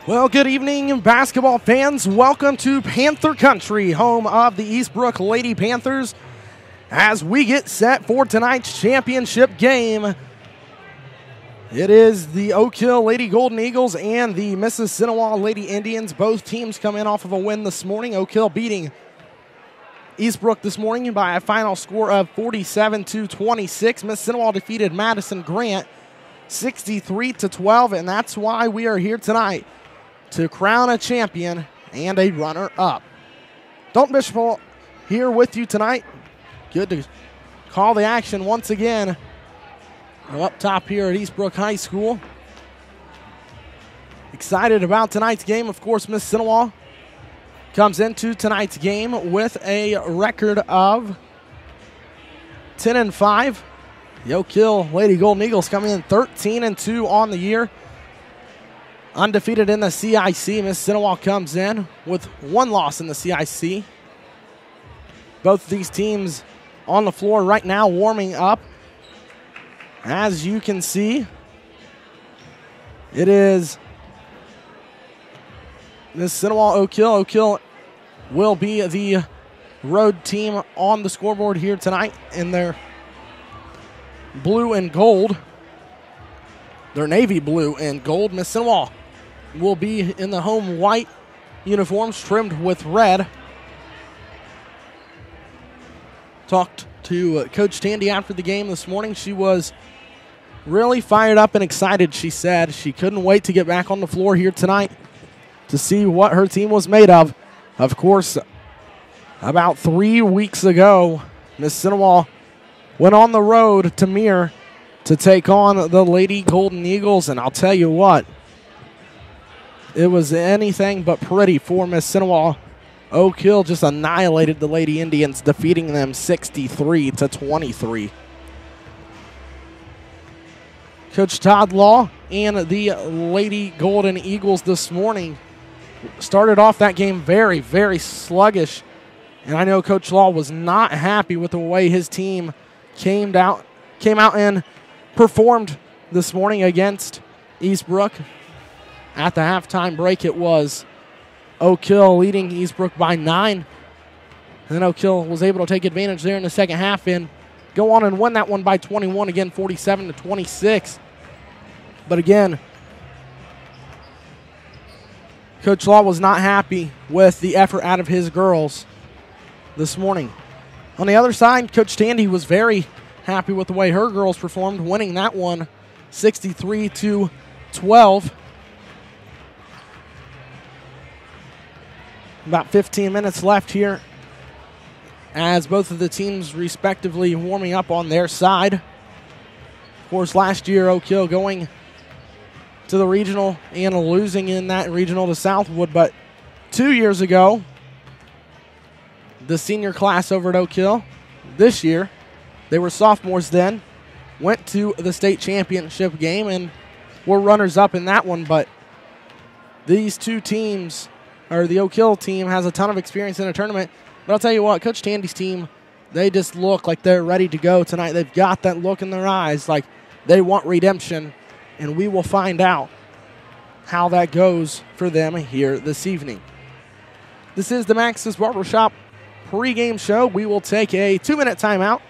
Well, good evening, basketball fans. Welcome to Panther Country, home of the Eastbrook Lady Panthers, as we get set for tonight's championship game. It is the Oak Hill Lady Golden Eagles and the Mississinewa Lady Indians. Both teams come in off of a win this morning. Oak Hill beating Eastbrook this morning by a final score of 47-26. Mississinewa defeated Madison Grant 63-12, and that's why we are here tonight, to crown a champion and a runner-up. Dalton Bishop here with you tonight. Good to call the action once again. We're up top here at Eastbrook High School. Excited about tonight's game. Of course, Mississinewa comes into tonight's game with a record of 10-5. The Oak Hill Lady Golden Eagles coming in 13-2 on the year. Undefeated in the CIC. Mississinewa comes in with one loss in the CIC. Both of these teams on the floor right now warming up. As you can see, it is Mississinewa Oak Hill. Oak Hill will be the road team on the scoreboard here tonight in their blue and gold. Their navy blue and gold. Mississinewa will be in the home white uniforms trimmed with red. Talked to Coach Tandy after the game this morning. She was really fired up and excited. She said she couldn't wait to get back on the floor here tonight to see what her team was made of. Of course, about 3 weeks ago, Mississinewa went on the road to Mir to take on the Lady Golden Eagles, and I'll tell you what, it was anything but pretty for Mississinewa. Oak Hill just annihilated the Lady Indians, defeating them 63-23. Coach Todd Law and the Lady Golden Eagles this morning started off that game very, very sluggish. And I know Coach Law was not happy with the way his team came out and performed this morning against Eastbrook. At the halftime break, it was Oak Hill leading Eastbrook by 9. And then Oak Hill was able to take advantage there in the second half and go on and win that one by 21, again 47-26. But again, Coach Law was not happy with the effort out of his girls this morning. On the other side, Coach Tandy was very happy with the way her girls performed, winning that one 63-12. About 15 minutes left here as both of the teams respectively warming up on their side. Of course, last year Oak Hill going to the regional and losing in that regional to Southwood, but 2 years ago, the senior class over at Oak Hill this year, they were sophomores then, went to the state championship game and were runners-up in that one, but these two teams, or the Oak Hill team, has a ton of experience in a tournament. But I'll tell you what, Coach Tandy's team, they just look like they're ready to go tonight. They've got that look in their eyes like they want redemption, and we will find out how that goes for them here this evening. This is the Max's Barbershop pregame show. We will take a 2-minute timeout,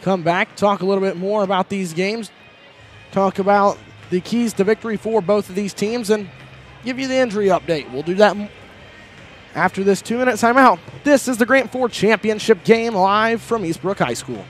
come back, talk a little bit more about these games, talk about the keys to victory for both of these teams, and give you the injury update. We'll do that after this 2-minute timeout. This is the Grant Ford Championship game live from Eastbrook High School.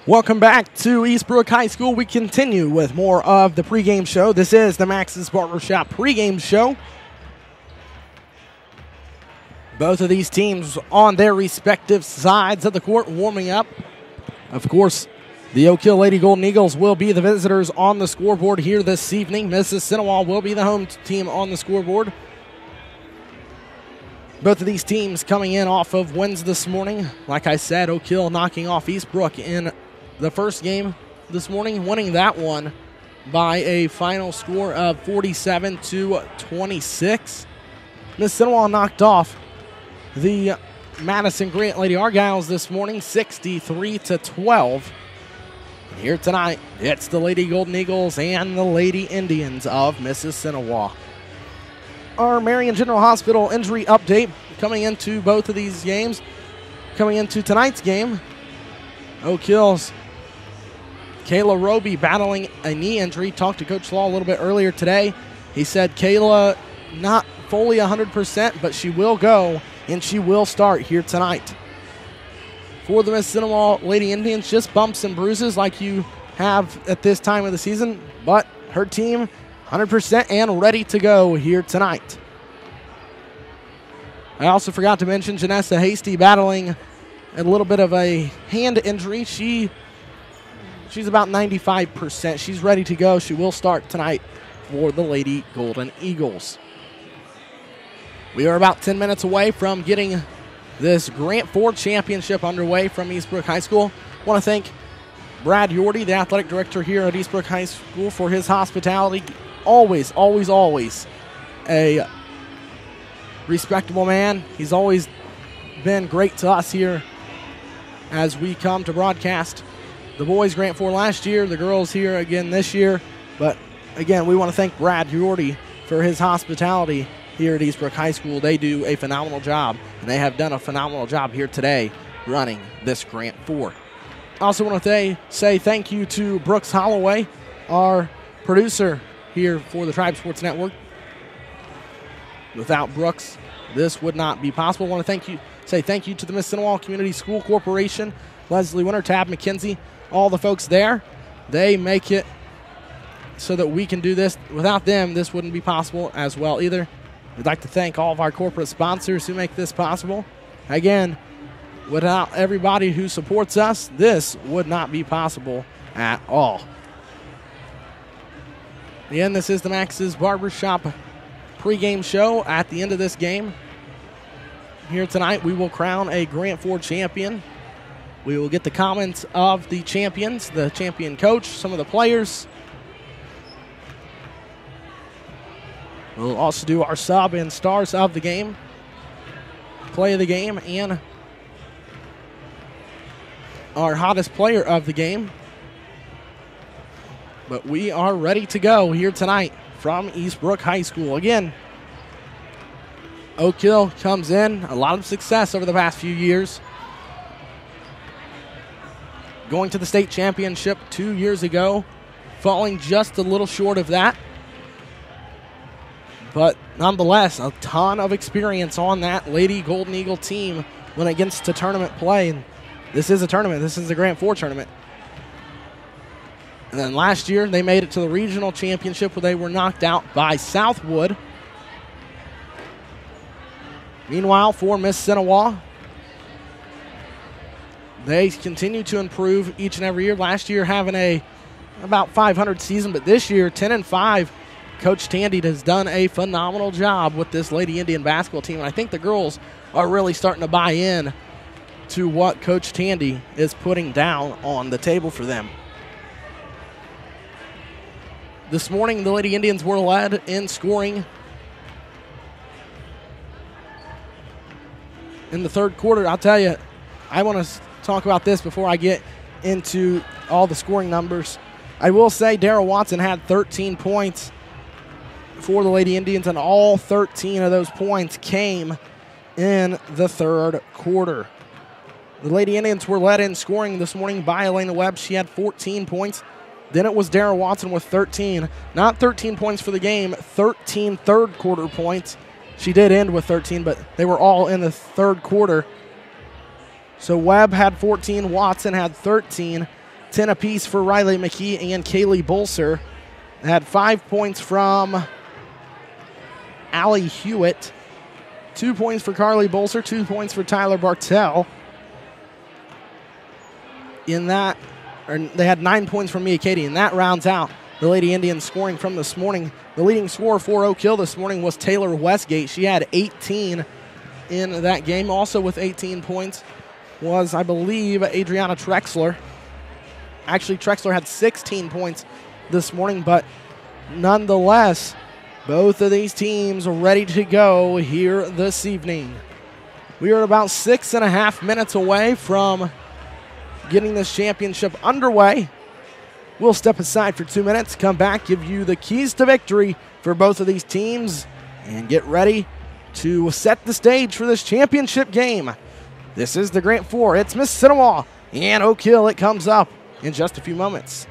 Welcome back to Eastbrook High School. We continue with more of the pregame show. This is the Max's Barbershop pregame show. Both of these teams on their respective sides of the court warming up. Of course, the Oak Hill Lady Golden Eagles will be the visitors on the scoreboard here this evening. Mississinewa will be the home team on the scoreboard. Both of these teams coming in off of wins this morning. Like I said, Oak Hill knocking off Eastbrook in the first game this morning, winning that one by a final score of 47-26. Mississinewa knocked off the Madison Grant Lady Argyles this morning, 63-12. Here tonight, it's the Lady Golden Eagles and the Lady Indians of Mississinewa. Our Marion General Hospital injury update coming into both of these games. Coming into tonight's game, Oak Hill's Kayla Roby battling a knee injury. Talked to Coach Law a little bit earlier today. He said Kayla not fully 100%, but she will go and she will start here tonight. For the Mississinewa Lady Indians, just bumps and bruises like you have at this time of the season, but her team 100% and ready to go here tonight. I also forgot to mention Janessa Hasty battling a little bit of a hand injury. She's about 95%. She's ready to go. She will start tonight for the Lady Golden Eagles. We are about 10 minutes away from getting this Grant Ford Championship underway from Eastbrook High School. I want to thank Brad Yorty, the athletic director here at Eastbrook High School, for his hospitality. Always, always, always a respectable man. He's always been great to us here as we come to broadcast the boys Grant Ford last year, the girls here again this year. But again, we want to thank Brad Yorty for his hospitality here at Eastbrook High School. They do a phenomenal job, and they have done a phenomenal job here today running this Grant Ford. I also want to say thank you to Brooks Holloway, our producer here for the Tribe Sports Network. Without Brooks, this would not be possible. I want to say thank you to the Mississinewa Community School Corporation, Leslie Winter, Tab McKenzie, all the folks there. They make it so that we can do this. Without them, this wouldn't be possible as well either. We'd like to thank all of our corporate sponsors who make this possible. Again, without everybody who supports us, this would not be possible at all. Again, this is the Max's Barbershop pregame show. At the end of this game, here tonight, we will crown a Grant Ford champion. We will get the comments of the champions, the champion coach, some of the players. We'll also do our sub and stars of the game, play of the game, and our hottest player of the game. But we are ready to go here tonight from Eastbrook High School. Again, Oak Hill comes in, a lot of success over the past few years. Going to the state championship 2 years ago, falling just a little short of that. But nonetheless, a ton of experience on that Lady Golden Eagle team when it gets to tournament play. And this is a tournament. This is the Grant Ford tournament. And then last year, they made it to the regional championship where they were knocked out by Southwood. Meanwhile, for Mississinewa, they continue to improve each and every year. Last year, having a about 500 season, but this year, 10-5. Coach Tandy has done a phenomenal job with this Lady Indian basketball team. And I think the girls are really starting to buy in to what Coach Tandy is putting down on the table for them. This morning, the Lady Indians were led in scoring in the third quarter. I'll tell you, I want to talk about this before I get into all the scoring numbers. I will say Daryl Watson had 13 points for the Lady Indians, and all 13 of those points came in the third quarter. The Lady Indians were led in scoring this morning by Elena Webb. She had 14 points. Then it was Daryl Watson with 13. Not 13 points for the game, 13 third quarter points. She did end with 13, but they were all in the third quarter. So Webb had 14, Watson had 13, 10 apiece for Riley McKee and Kaylee Bolser. Had 5 points from Allie Hewitt, 2 points for Carly Bolser, 2 points for Tyler Bartell. In that, they had 9 points from Mia Katie, and that rounds out the Lady Indians scoring from this morning. The leading scorer for Oak Hill this morning was Taylor Westgate. She had 18 in that game. Also with 18 points was, I believe, Adriana Trexler. Actually, Trexler had 16 points this morning, but nonetheless, both of these teams are ready to go here this evening. We are about 6.5 minutes away from getting this championship underway. We'll step aside for 2 minutes, come back, give you the keys to victory for both of these teams, and get ready to set the stage for this championship game. This is the Grant Four. It's Mississinewa and Oak Hill. It comes up in just a few moments.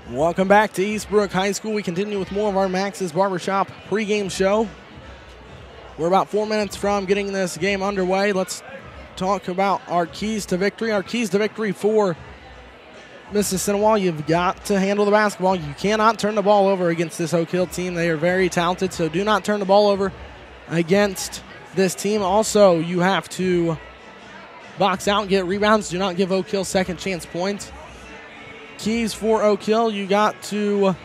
Welcome back to Eastbrook High School. We continue with more of our Max's Barbershop pregame show. We're about 4 minutes from getting this game underway. Let's talk about our keys to victory. Our keys to victory for Mississinewa: you've got to handle the basketball. You cannot turn the ball over against this Oak Hill team. They are very talented, so do not turn the ball over against this team. Also, you have to box out and get rebounds. Do not give Oak Hill second chance points. Keys for Oak Hill: you got to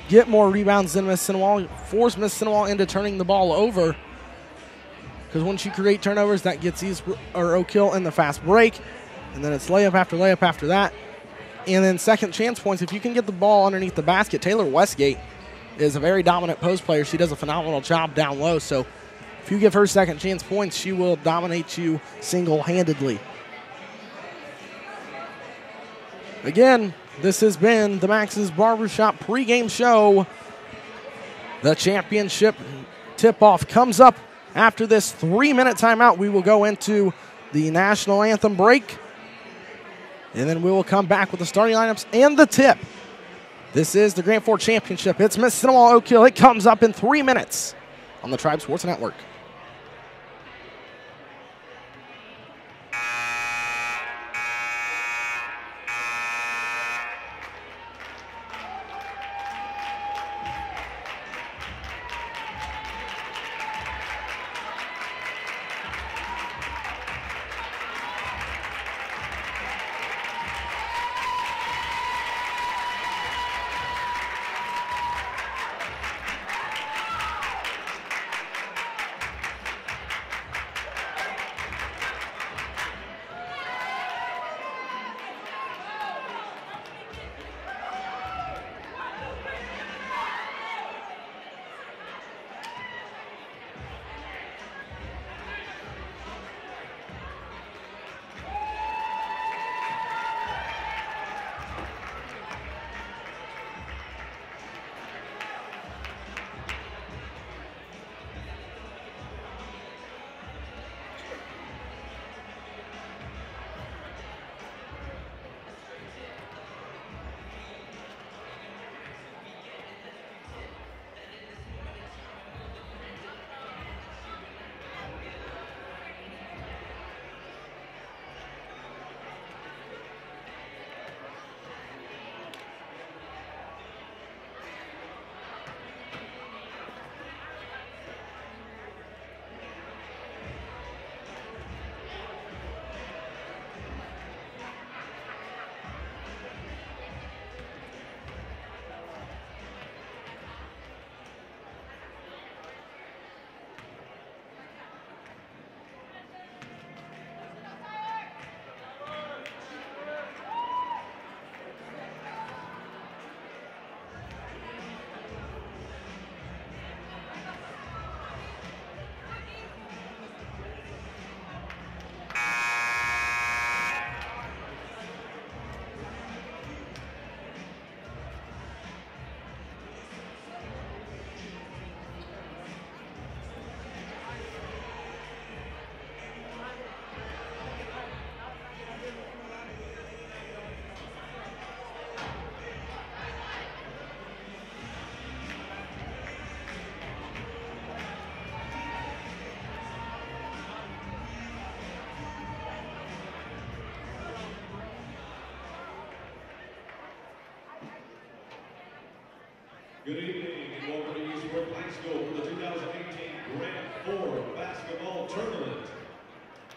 get more rebounds than Mississinewa. Force Mississinewa into turning the ball over, because once you create turnovers, that gets Oak Hill in the fast break, and then it's layup after layup after that. And then second chance points, if you can get the ball underneath the basket. Taylor Westgate is a very dominant post player. She does a phenomenal job down low, so if you give her second chance points, she will dominate you single-handedly. Again, this has been the Max's Barbershop pregame show. The championship tip-off comes up after this 3-minute timeout. We will go into the national anthem break, and then we will come back with the starting lineups and the tip. This is the Grant Four Championship. It's Mississinewa Oak Hill. It comes up in 3 minutes on the Tribe Sports Network. Good evening and welcome to Eastbrook High School for the 2018 Grand 4 Basketball Tournament.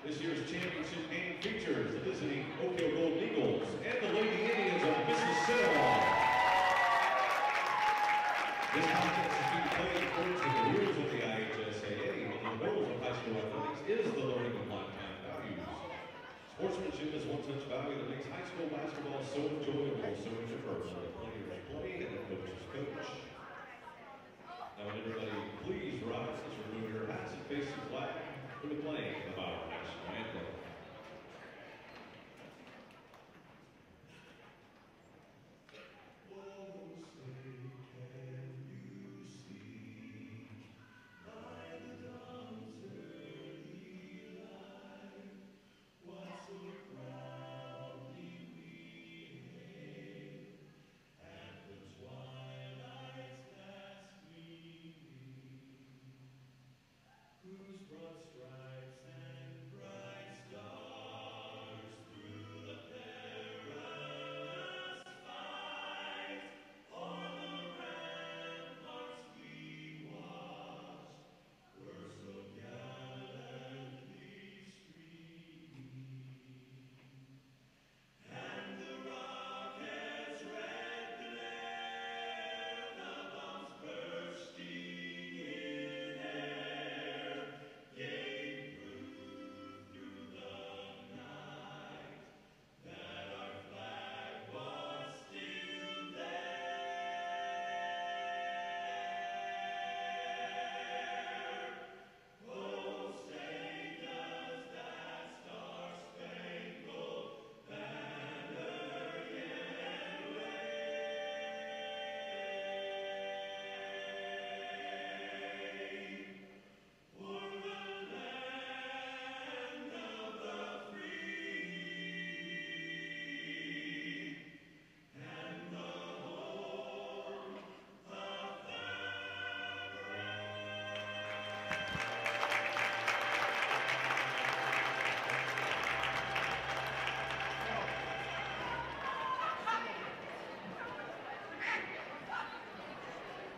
This year's championship game features the visiting Oak Hill Golden Eagles and the Lady Indians of Mississinewa. This contest is being played according to the rules of the IHSAA, and the goal of high school athletics is the learning of lifetime values. Sportsmanship is one such value that makes high school basketball so enjoyable, so much a person. The players play and the coaches coach. Now, would everybody please rise as you remove your hats and face the flag for the playing of our national anthem.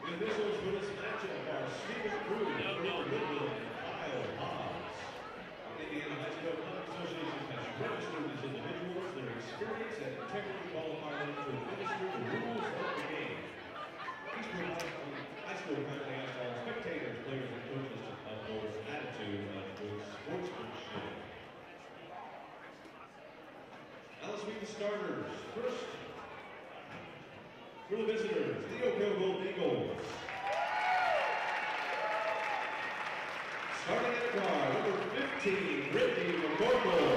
The officials for this matchup are Stephen Cruz, Will Goodwill, and Kyle Hobbs. The Indiana High School Athletic Association has registered these individuals, their experience, and integrity qualify them to administer the rules of the game. Eastbrook High School currently asks all spectators, players, and coaches to uphold an attitude of good sportsmanship. Now let's meet the starters. First, for the visitors, the Oak Hill Golden Eagles. Starting at guard, number 15, Brittany McCorkle.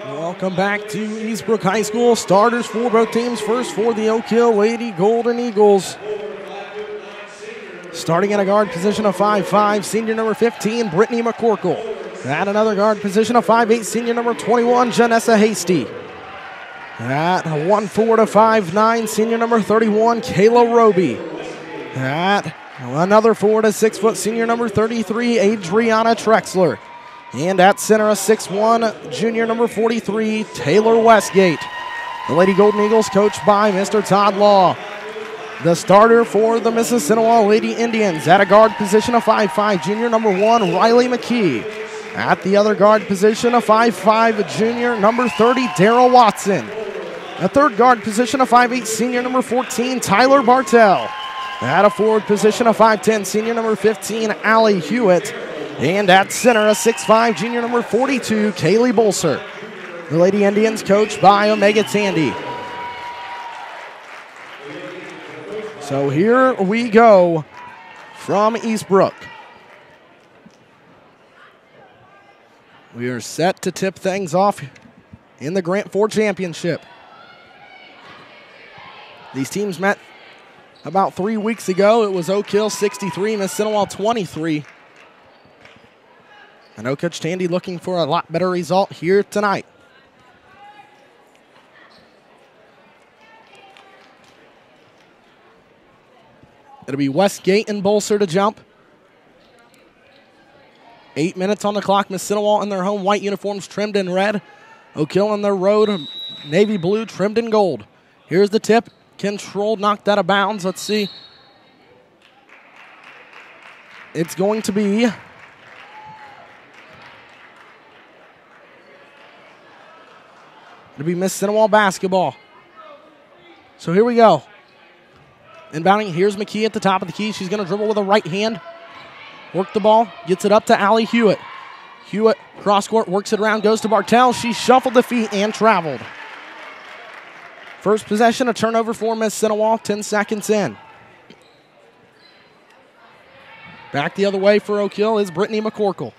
Welcome back to Eastbrook High School. Starters for both teams. First for the Oak Hill Lady Golden Eagles. Starting at a guard position of 5'5", senior number 15, Brittany McCorkle. At another guard position of 5'8", senior number 21, Janessa Hasty. At 1'4" to 5'9", senior number 31, Kayla Roby. At another 4 to 6 foot, senior number 33, Adriana Trexler. And at center, a 6'1", junior number 43, Taylor Westgate. The Lady Golden Eagles coached by Mr. Todd Law. The starter for the Mississinewa Lady Indians at a guard position of 5'5", junior number 1, Riley McKee. At the other guard position of 5'5", junior number 30, Daryl Watson. A third guard position of 5'8", senior number 14, Tyler Bartell. At a forward position of 5'10", senior number 15, Allie Hewitt. And at center, a 6'5", junior number 42, Kaylee Bolser. The Lady Indians coached by Omega Tandy. So here we go from Eastbrook. We are set to tip things off in the Grant 4 Championship. These teams met about 3 weeks ago. It was Oak Hill 63, Mississinewa 23. I know Coach Tandy looking for a lot better result here tonight. It'll be Westgate and Bolser to jump. 8 minutes on the clock. Mississinewa in their home white uniforms trimmed in red. Oak Hill in their road navy blue trimmed in gold. Here's the tip. Controlled, knocked out of bounds. Let's see. It's going to be Mississinewa basketball. So here we go. Inbounding, here's McKee at the top of the key. She's going to dribble with a right hand. Work the ball, gets it up to Allie Hewitt. Hewitt, cross court, works it around, goes to Bartell. She shuffled the feet and traveled. First possession, a turnover for Mississinewa, 10 seconds in. Back the other way for Oak Hill is Brittany McCorkle.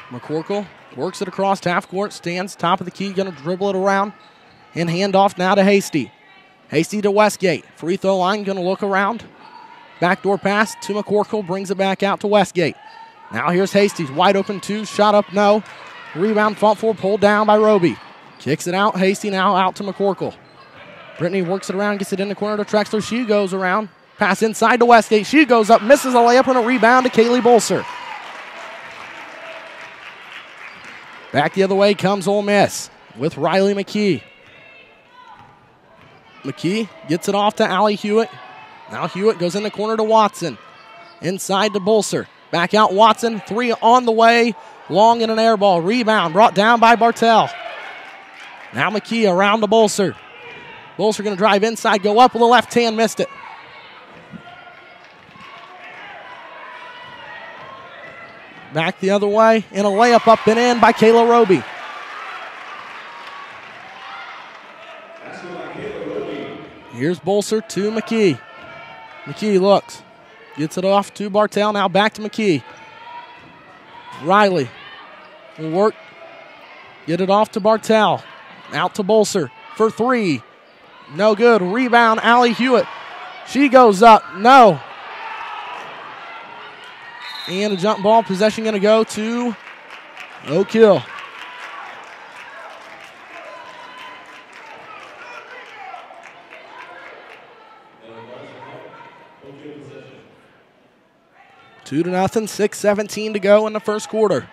McCorkle works it across half court, stands top of the key, going to dribble it around. And hand off now to Hasty. Hasty to Westgate. Free throw line, going to look around. Backdoor pass to McCorkle, brings it back out to Westgate. Now here's Hasty's wide open two, shot up, no. Rebound fought for, pulled down by Roby. Kicks it out, Hasty now out to McCorkle. Brittany works it around, gets it in the corner to Trexler. She goes around, pass inside to Westgate. She goes up, misses a layup and a rebound to Kaylee Bolser. Back the other way comes Ole Miss with Riley McKee. McKee gets it off to Allie Hewitt. Now Hewitt goes in the corner to Watson. Inside to Bolser. Back out Watson. Three on the way. Long in an air ball. Rebound brought down by Bartell. Now McKee around to Bolser. Bolser going to drive inside. Go up with the left hand. Missed it. Back the other way. And a layup up and in by Kayla Roby. Here's Bolser to McKee. McKee looks. Gets it off to Bartell. Now back to McKee. Riley will work. Get it off to Bartell. Out to Bolser for three. No good. Rebound, Allie Hewitt. She goes up. No. And a jump ball. Possession going to go to Oak Hill. Two to nothing, 6:17 to go in the first quarter.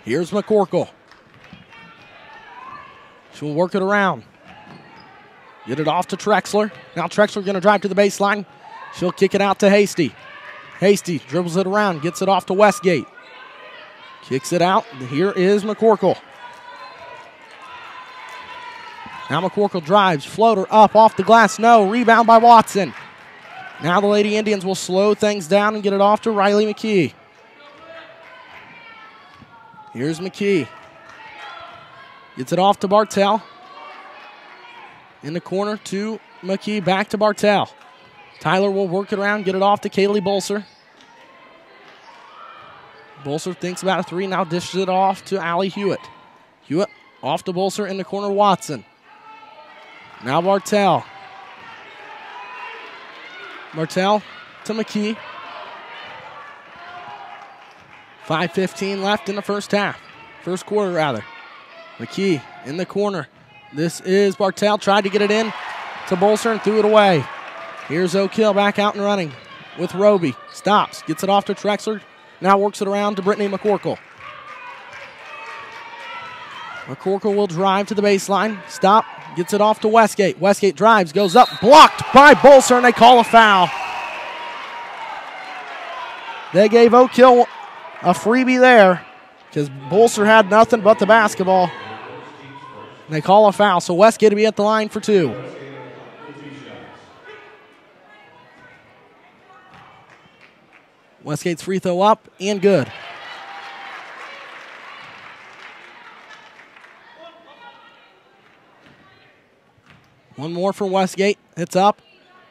Here's McCorkle. She'll work it around. Get it off to Trexler. Now Trexler going to drive to the baseline. She'll kick it out to Hasty. Hasty dribbles it around, gets it off to Westgate. Kicks it out. Here is McCorkle. Now McCorkle drives, floater up off the glass, no. Rebound by Watson. Now the Lady Indians will slow things down and get it off to Riley McKee. Here's McKee. Gets it off to Bartell. In the corner to McKee, back to Bartell. Tyler will work it around, get it off to Kaylee Bolser. Bolser thinks about a three, now dishes it off to Allie Hewitt. Hewitt off to Bolser in the corner, Watson. Now Bartell. Bartell to McKee. 5:15 left in the first half. First quarter, rather. McKee in the corner. This is Bartell. Tried to get it in to Bolser and threw it away. Here's Oak Hill back out and running with Roby. Stops. Gets it off to Trexler. Now works it around to Brittany McCorkle. McCorkle will drive to the baseline. Stop. Gets it off to Westgate. Westgate drives, goes up, blocked by Bolser, and they call a foul. They gave Oak Hill a freebie there because Bolser had nothing but the basketball. And they call a foul, so Westgate to be at the line for two. Westgate's free throw up and good. One more for Westgate. It's up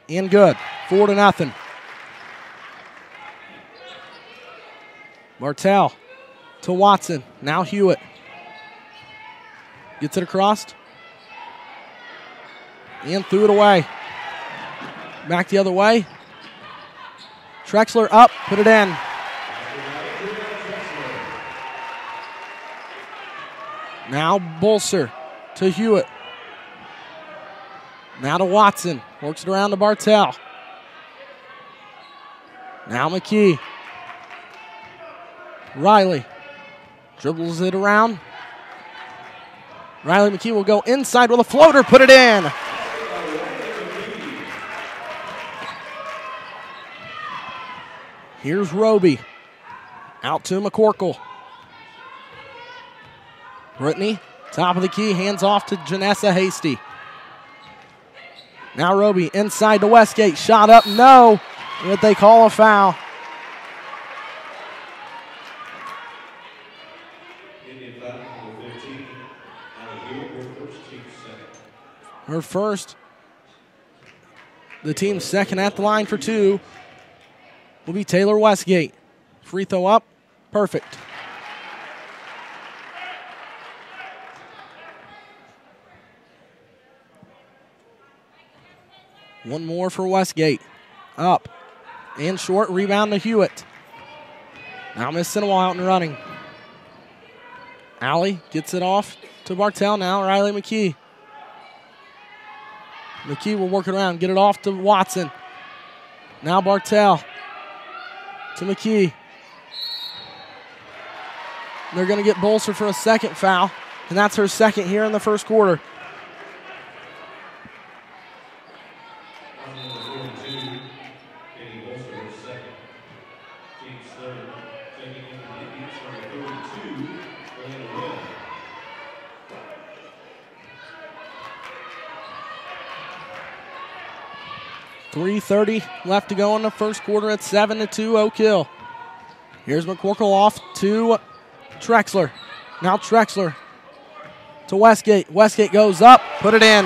and good. 4-0. Bartell to Watson. Now Hewitt. Gets it across. And threw it away. Back the other way. Trexler up. Put it in. Now Bolser to Hewitt. Now to Watson. Works it around to Bartell. Now McKee. Riley dribbles it around. Riley McKee will go inside with a floater, put it in. Here's Roby. Out to McCorkle. Brittany, top of the key, hands off to Janessa Hasty. Now Roby inside to Westgate. Shot up, no. But they call a foul. Her first. The team's second at the line for two will be Taylor Westgate. Free throw up, perfect. One more for Westgate. Up and short, rebound to Hewitt. Now Mississinewa out and running. Allie gets it off to Bartell now. Riley McKee. McKee will work it around, get it off to Watson. Now Bartell to McKee. They're going to get Bolser for a second foul, and that's her second here in the first quarter. .330 left to go in the first quarter at 7-2 Oak Hill. Here's McCorkle off to Trexler. Now Trexler to Westgate. Westgate goes up, put it in.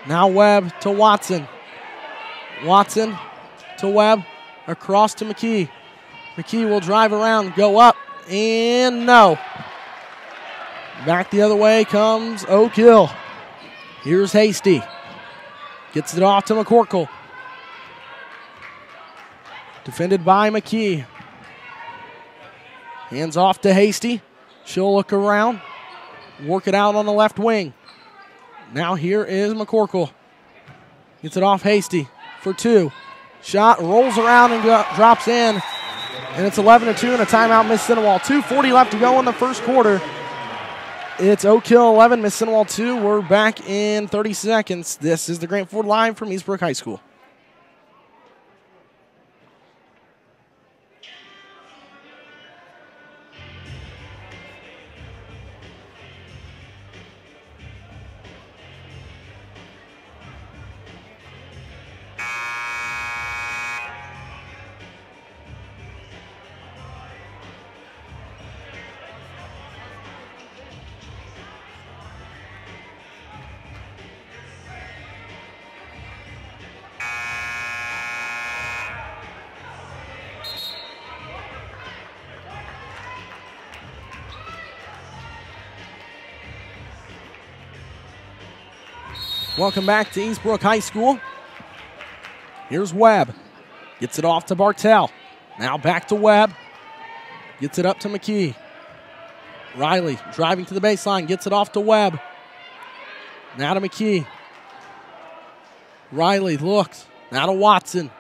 Now Webb to Watson. Watson to Webb, across to McKee. McKee will drive around, go up, and no. Back the other way comes Oak Hill. Here's Hasty. Gets it off to McCorkle. Defended by McKee. Hands off to Hasty. She'll look around. Work it out on the left wing. Now here is McCorkle. Gets it off Hasty for two. Shot rolls around and drops in. And it's 11-2 and a timeout Mississinewa. 2:40 left to go in the first quarter. It's Oak Hill 11, Mississinewa 2. We're back in 30 seconds. This is the Grant Ford Live from Eastbrook High School. Welcome back to Eastbrook High School. Here's Webb. Gets it off to Bartell. Now back to Webb. Gets it up to McKee. Riley driving to the baseline. Gets it off to Webb. Now to McKee. Riley looks. Now to Watson.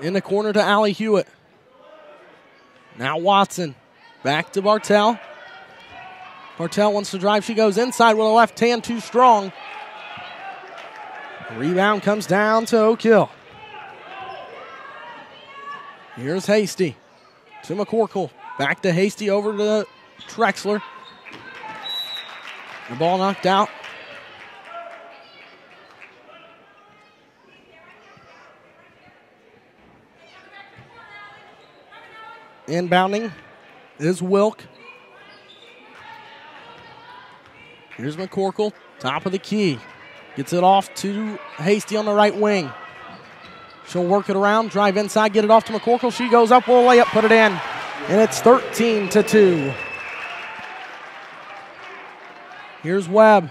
In the corner to Allie Hewitt. Now Watson. Back to Bartell. Bartell wants to drive. She goes inside with a left hand, too strong. Rebound comes down to Oak Hill. Here's Hasty to McCorkle. Back to Hasty, over to Trexler. The ball knocked out. Inbounding is Wilk. Here's McCorkle, top of the key. Gets it off to Hasty on the right wing. She'll work it around, drive inside, get it off to McCorkle. She goes up with a layup, put it in. And it's 13-2. Here's Webb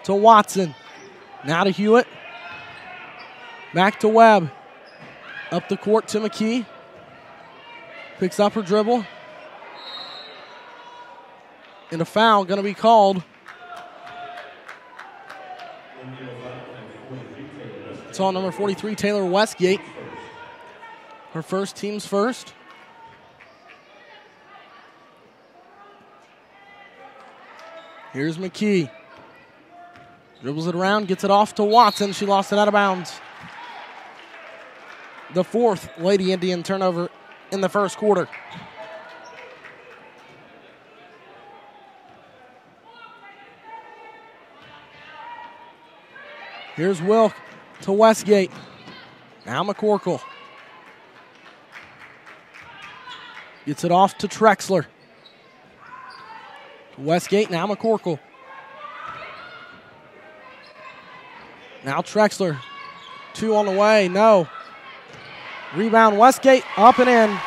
to Watson. Now to Hewitt. Back to Webb. Up the court to McKee. Picks up her dribble. And a foul going to be called. It's on number 43, Taylor Westgate. Her first, team's first. Here's McKee. Dribbles it around, gets it off to Watson. She lost it out of bounds. The fourth Lady Indian turnover in the first quarter. Here's Wilk to Westgate. Now McCorkle. Gets it off to Trexler. Westgate, now McCorkle. Now Trexler. 2 on the way, no. Rebound Westgate, up and in.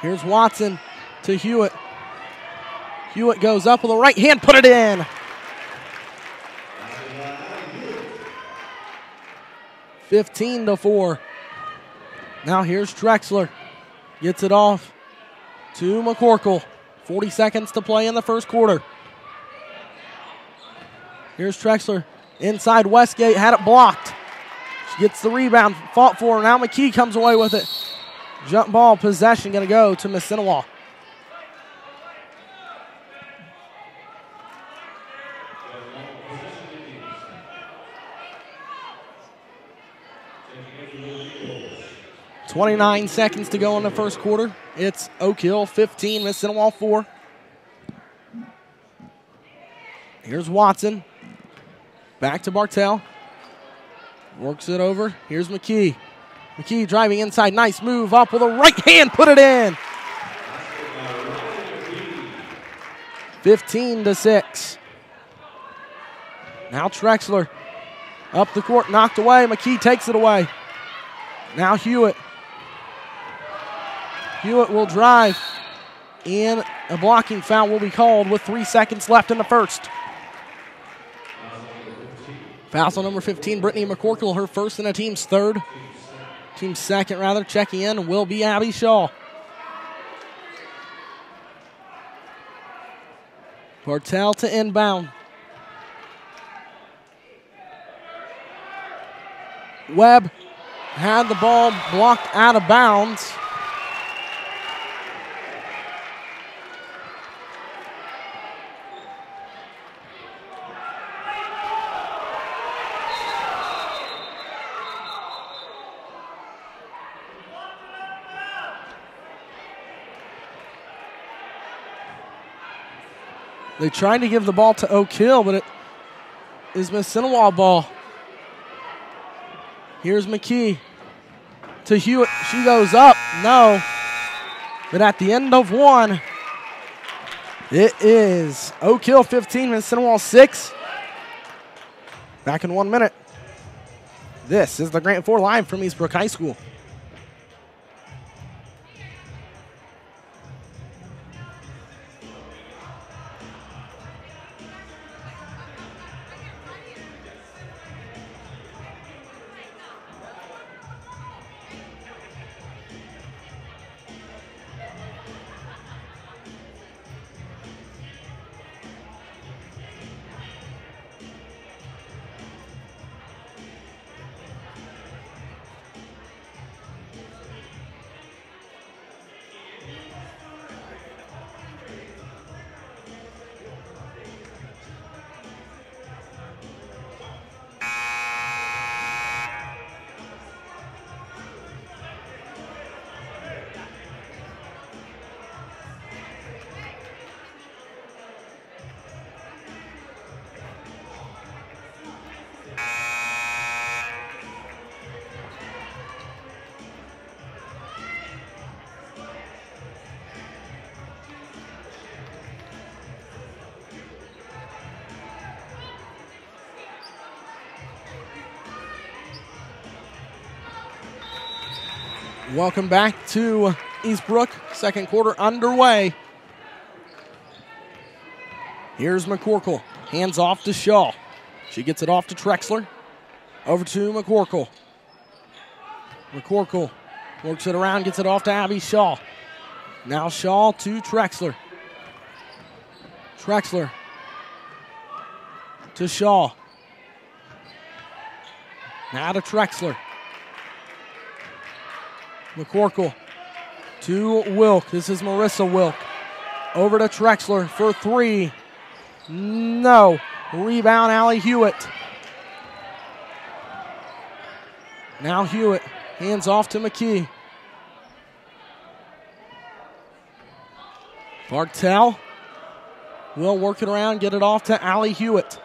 Here's Watson to Hewitt. Hewitt goes up with a right hand, put it in. 15-4. Now here's Trexler. Gets it off to McCorkle. 40 seconds to play in the first quarter. Here's Trexler. Inside Westgate, had it blocked. She gets the rebound, fought for her. Now McKee comes away with it. Jump ball possession going to go to Mississinewa. .29 seconds to go in the first quarter. It's Oak Hill 15, Mississinewa 4. Here's Watson. Back to Bartell. Works it over. Here's McKee. McKee driving inside. Nice move up with a right hand. Put it in. 15-6. Now Trexler. Up the court. Knocked away. McKee takes it away. Now Hewitt. Hewitt will drive. And a blocking foul will be called with 3 seconds left in the first. Foul on number 15, Brittany McCorkle, her first and the team's third. Team's second, rather. Checking in will be Abby Shaw. Bartell to inbound. Webb had the ball blocked out of bounds. They tried to give the ball to Oak Hill, but it is Mississinewa ball. Here's McKee to Hewitt. She goes up. No. But at the end of one, it is Oak Hill 15, Mississinewa 6. Back in 1 minute. This is the Grant 4 live from Eastbrook High School. Welcome back to Eastbrook. Second quarter underway. Here's McCorkle. Hands off to Shaw. She gets it off to Trexler. Over to McCorkle. McCorkle works it around, gets it off to Abby Shaw. Now Shaw to Trexler. Trexler to Shaw. Now to Trexler. McCorkle to Wilk. This is Marissa Wilk. Over to Trexler for three. No. Rebound, Allie Hewitt. Now Hewitt. Hands off to McKee. Bartell will work it around, get it off to Allie Hewitt.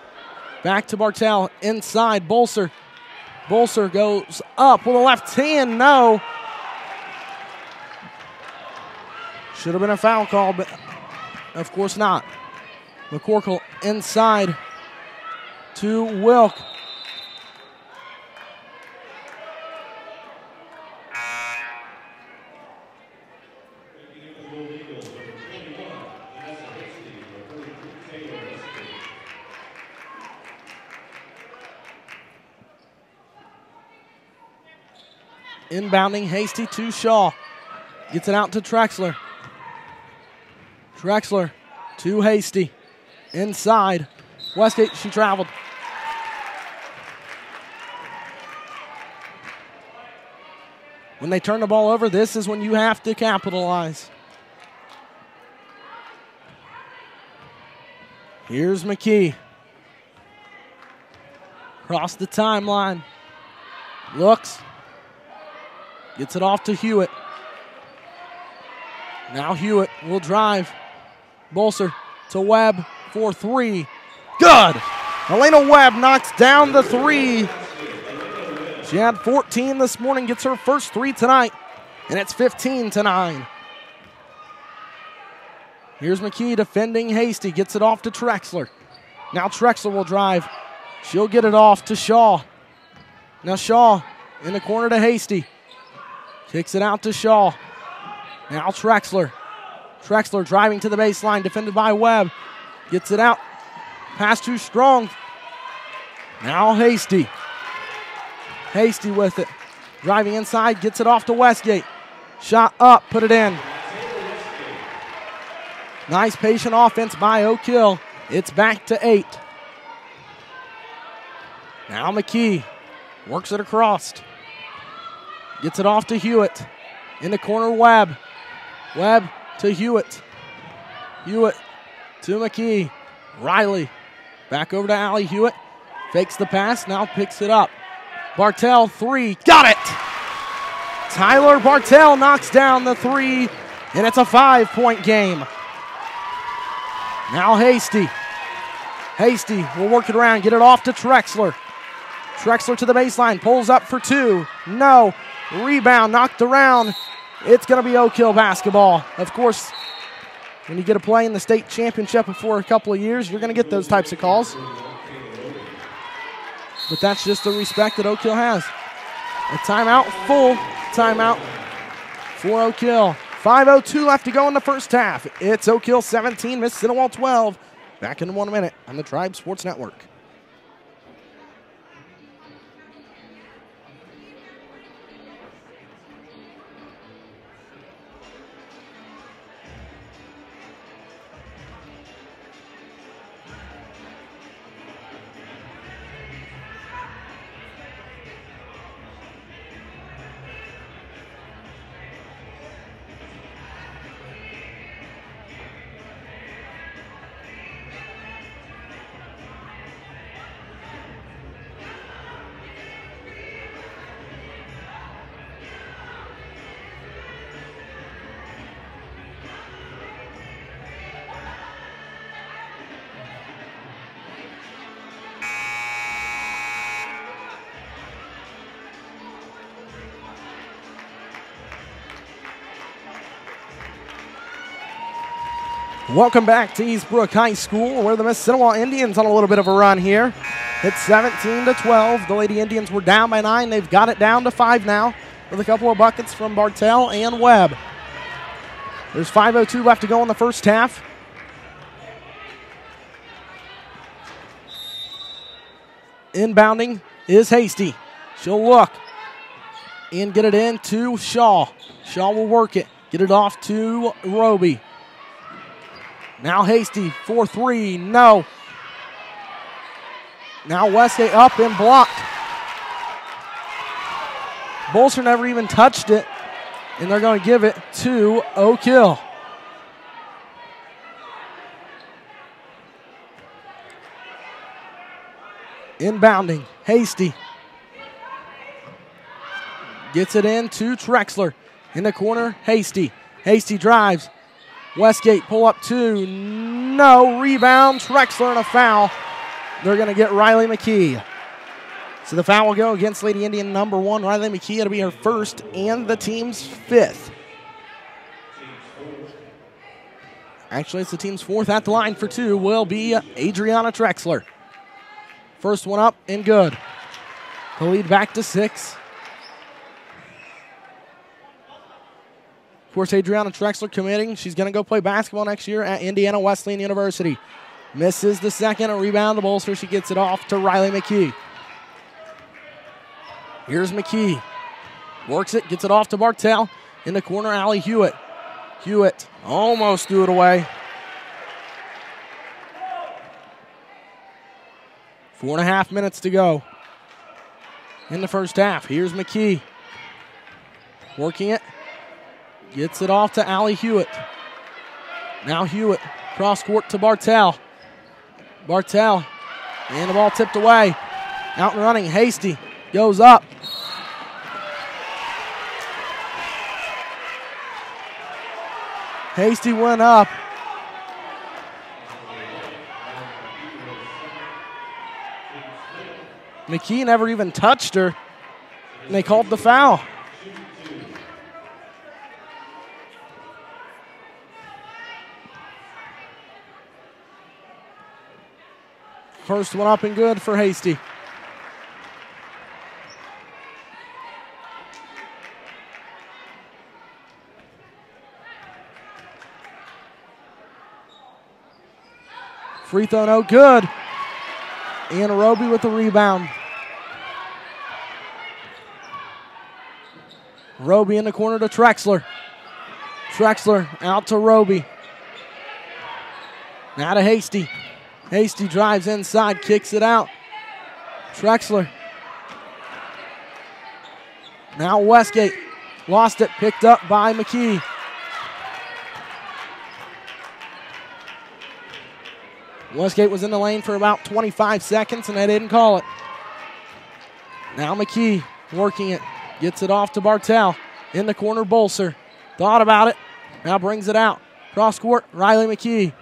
Back to Bartell. Inside, Bolser. Bolser goes up with a left hand. No. Should have been a foul call, but of course not. McCorkle inside to Wilk. Inbounding Hasty to Shaw. Gets it out to Trexler. Trexler to Hasty. Inside. Westgate, she traveled. When they turn the ball over, this is when you have to capitalize. Here's McKee. Across the timeline. Looks. Gets it off to Hewitt. Now Hewitt will drive. Bolser to Webb for three. Good! Elena Webb knocks down the three. She had 14 this morning, gets her first three tonight, and it's 15-9. Here's McKee defending Hasty, gets it off to Trexler. Now Trexler will drive. She'll get it off to Shaw. Now Shaw in the corner to Hasty. Kicks it out to Shaw. Now Trexler. Trexler driving to the baseline, defended by Webb. Gets it out. Pass too strong. Now Hasty. Hasty with it. Driving inside, gets it off to Westgate. Shot up, put it in. Nice patient offense by Oak Hill. It's back to 8. Now McKee works it across. Gets it off to Hewitt. In the corner, Webb. Webb to Hewitt. Hewitt to McKee. Riley back over to Allie Hewitt. Fakes the pass, now picks it up. Bartell, three. Got it! Tyler Bartell knocks down the three, and it's a 5-point game. Now Hasty. Hasty will work it around, get it off to Trexler. Trexler to the baseline, pulls up for two. No. Rebound knocked around. It's going to be Oak Hill basketball. Of course, when you get a play in the state championship for a couple of years, you're going to get those types of calls. But that's just the respect that Oak Hill has. A timeout, full timeout for Oak Hill. 5:02 left to go in the first half. It's Oak Hill 17, Mississinewa 12. Back in 1 minute on the Tribe Sports Network. Welcome back to Eastbrook High School, where the Mississinewa Indians on a little bit of a run here. It's 17-12. The Lady Indians were down by 9. They've got it down to 5 now with a couple of buckets from Bartell and Webb. There's 5:02 left to go in the first half. Inbounding is Hasty. She'll look and get it in to Shaw. Shaw will work it. Get it off to Roby. Now Hasty for three. No. Now Westgate up and blocked. Bolser never even touched it. and they're going to give it to Oak Hill. Inbounding, Hasty. Gets it in to Trexler. In the corner, Hasty. Hasty drives. Westgate pull up two. No. Rebound. Trexler and a foul. They're going to get Riley McKee. So the foul will go against Lady Indian number 1. Riley McKee. It'll be her first and the team's 5th. Actually, it's the team's 4th. At the line for 2 will be Adriana Trexler. First one up and good. The lead back to 6. Of course, Adriana Trexler committing. She's going to go play basketball next year at Indiana Wesleyan University. Misses the second. A rebound to Bolster. She gets it off to Riley McKee. Here's McKee. Works it. Gets it off to Bartell. In the corner, Allie Hewitt. Hewitt almost threw it away. 4.5 minutes to go in the first half. Here's McKee. Working it. Gets it off to Allie Hewitt. Now Hewitt. Cross court to Bartell. Bartell. And the ball tipped away. Out and running. Hasty. Goes up. Hasty went up. McKee never even touched her. And they called the foul. First one up and good for Hasty. Free throw no good. And Roby with the rebound. Roby in the corner to Trexler. Trexler out to Roby. Now to Hasty. Hasty drives inside, kicks it out. Trexler. Now Westgate. Lost it, picked up by McKee. Westgate was in the lane for about 25 seconds, and they didn't call it. Now McKee working it. Gets it off to Bartell. In the corner, Bolser. Thought about it. Now brings it out. Cross court, Riley McKee.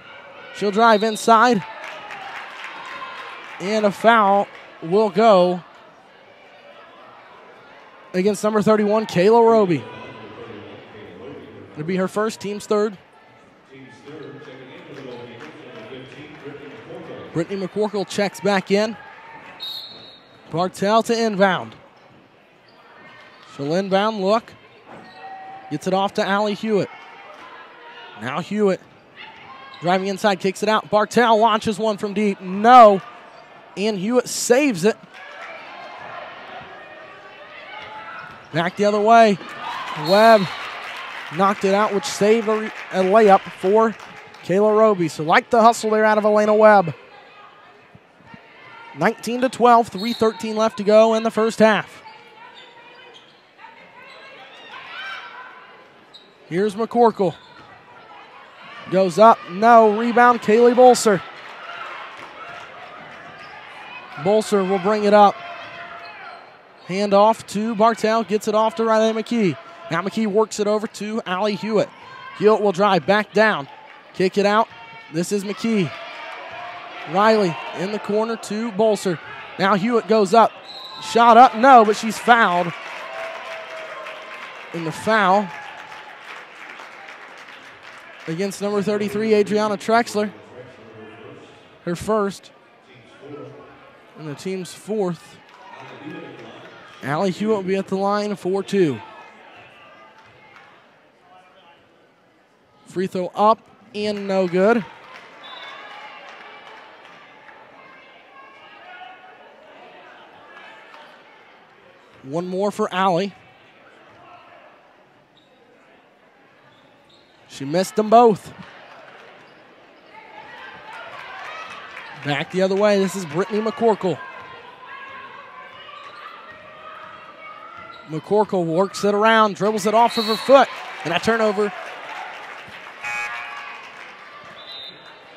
She'll drive inside. And a foul will go against number 31, Kayla Roby. It'll be her first, team's 3rd. Brittany McCorkle checks back in. Bartell to inbound. She'll inbound, look. Gets it off to Allie Hewitt. Now Hewitt driving inside, kicks it out. Bartell launches one from deep. No. And Hewitt saves it. Back the other way. Webb knocked it out, which saved a layup for Kayla Roby. So like the hustle there out of Elena Webb. 19-12, 3:13 left to go in the first half. Here's McCorkle. Goes up, no, rebound, Kaylee Bolser. Bolser will bring it up. Hand off to Bartell, gets it off to Riley McKee. Now McKee works it over to Allie Hewitt. Hewitt will drive back down. Kick it out. This is McKee. Riley in the corner to Bolser. Now Hewitt goes up. Shot up, no, but she's fouled. And the foul against number 33, Adriana Trexler. Her first. And the team's 4th. Allie Hewitt will be at the line for 2. Free throw up and no good. One more for Allie. She missed them both. Back the other way. This is Brittany McCorkle. McCorkle works it around, dribbles it off of her foot, and a turnover.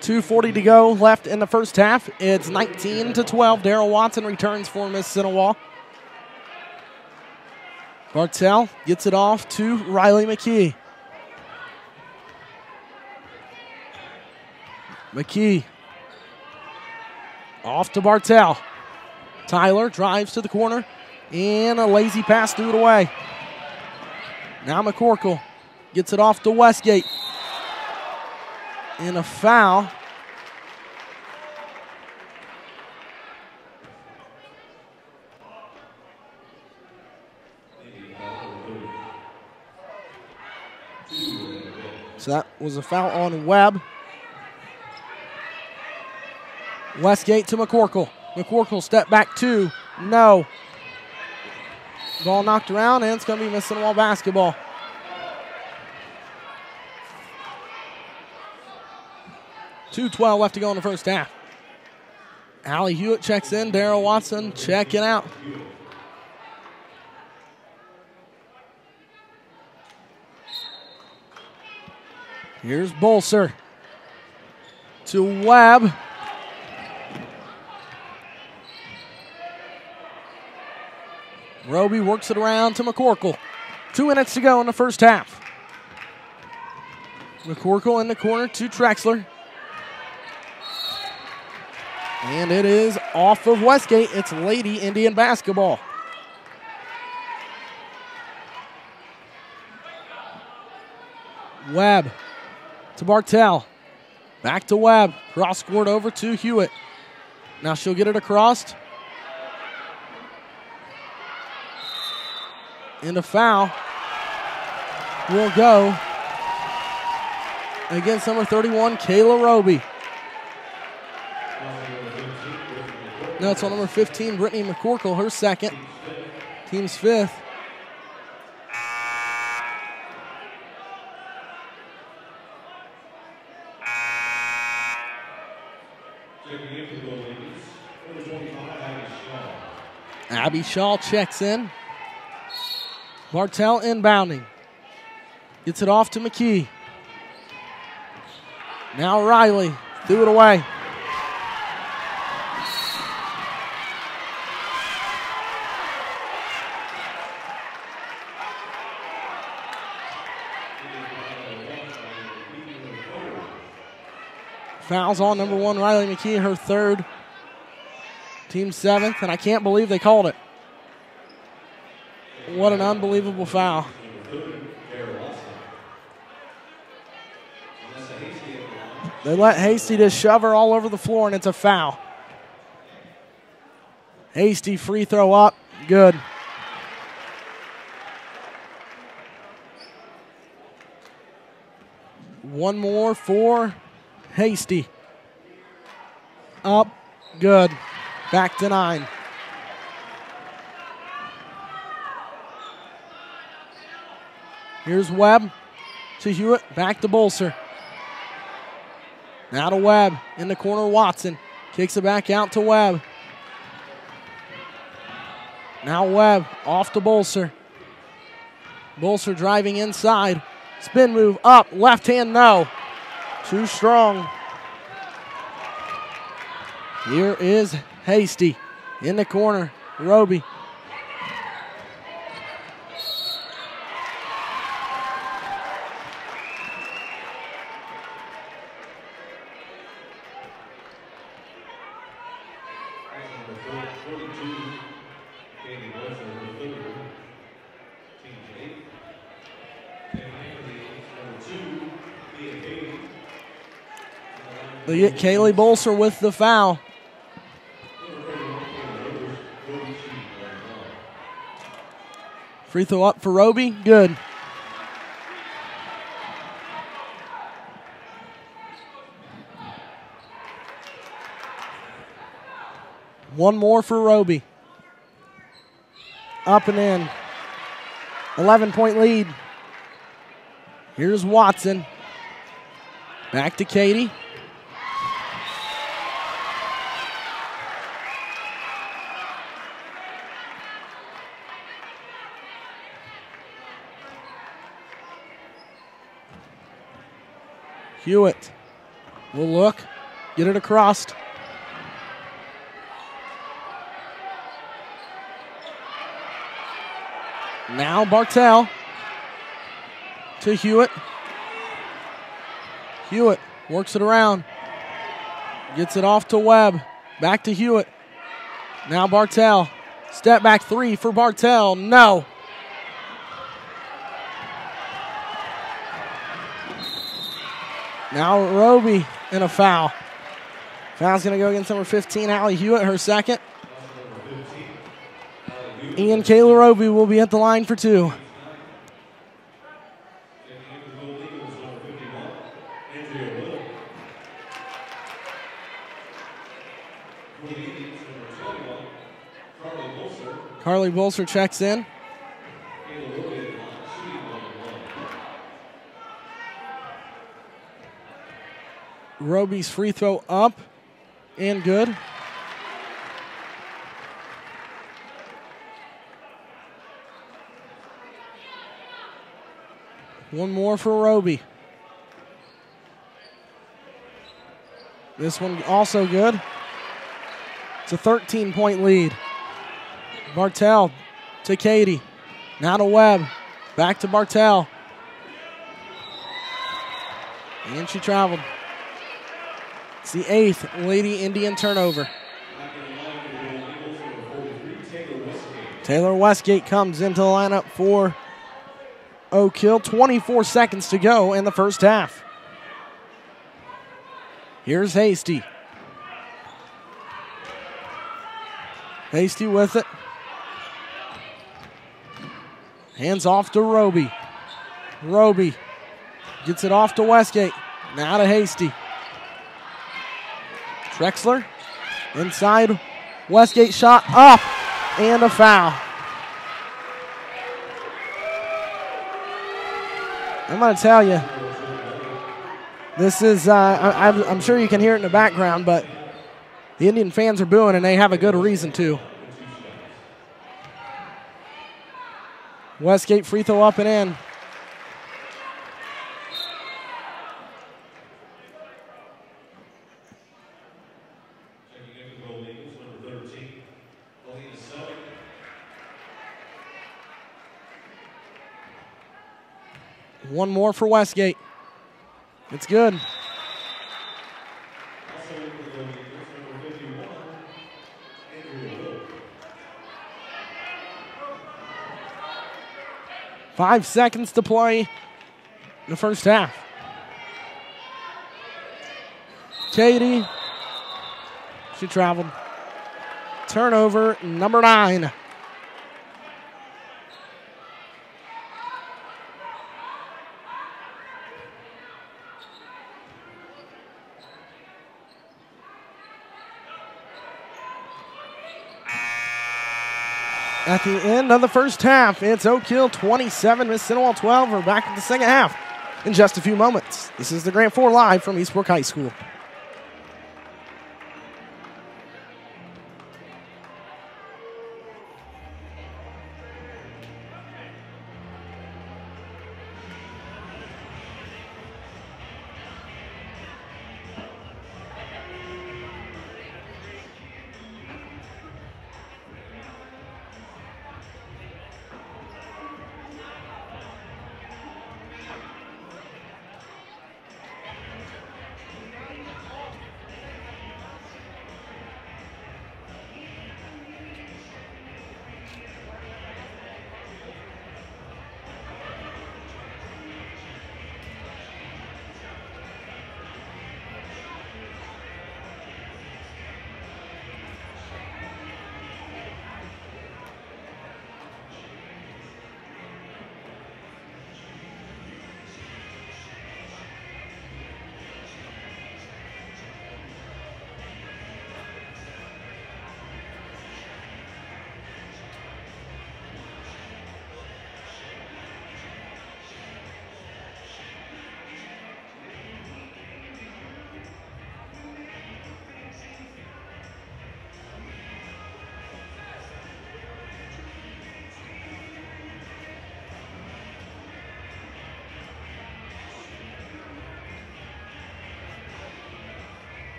2:40 to go left in the first half. It's 19-12. Daryl Watson returns for Mississinewa. Bartell gets it off to Riley McKee. McKee off to Bartell. Tyler drives to the corner, and a lazy pass threw it away. Now McCorkle gets it off to Westgate. And a foul. So that was a foul on Webb. Westgate to McCorkle. McCorkle step back two. No. Ball knocked around, and it's going to be Mississinewa basketball. .2:12 left to go in the first half. Allie Hewitt checks in. Daryl Watson checking out. Here's Bolser to Webb. Roby works it around to McCorkle. 2 minutes to go in the first half. McCorkle in the corner to Trexler. And it is off of Westgate. It's Lady Indian basketball. Webb to Bartell. Back to Webb. Cross court over to Hewitt. Now she'll get it across. And a foul will go against number 31, Kayla Roby. No, it's on number 15, Brittany McCorkle, her second. Team's fifth. Abby Shaw checks in. Bartell inbounding. Gets it off to McKee. Now Riley threw it away. Fouls on number 1, Riley McKee, her third. Team seventh, and I can't believe they called it. What an unbelievable foul. They let Hasty just shove her all over the floor, and it's a foul. Hasty free throw up. Good. One more for Hasty. Up. Good. Back to 9. Here's Webb to Hewitt. Back to Bolser. Now to Webb. In the corner, Watson. Kicks it back out to Webb. Now Webb off to Bolser. Bolser driving inside. Spin move up. Left hand, no. Too strong. Here is Hasty. In the corner, Roby. They get Kaylee Bolser with the foul. Free throw up for Roby. Good. One more for Roby. Up and in. 11-point lead. Here's Watson. Back to Katie. Hewitt will look, get it across. Now Bartell to Hewitt. Hewitt works it around. Gets it off to Webb. Back to Hewitt. Now Bartell. Step back three for Bartell. No. Now Roby in a foul. Foul's going to go against number 15, Allie Hewitt, her second. And Kayla Roby will be at the line for two. Carly Bolser checks in. Roby's free throw up and good. One more for Roby. This one also good. It's a 13-point lead. Bartell to Katie. Now to Webb. Back to Bartell. And she traveled. It's the 8th Lady Indian turnover. Taylor Westgate comes into the lineup for Oak Hill. 24 seconds to go in the first half. Here's Hasty. Hasty with it. Hands off to Roby. Roby gets it off to Westgate. Now to Hasty. Drexler inside. Westgate shot up and a foul. I'm going to tell you, this is, I'm sure you can hear it in the background, but the Indian fans are booing, and they have a good reason to. Westgate free throw up and in. One more for Westgate. It's good. Five seconds to play in the first half. Katie. She traveled. Turnover number 9. At the end of the first half, it's Oak Hill 27, Mississinewa 12. We're back in the second half in just a few moments. This is the Grand Four live from Eastbrook High School.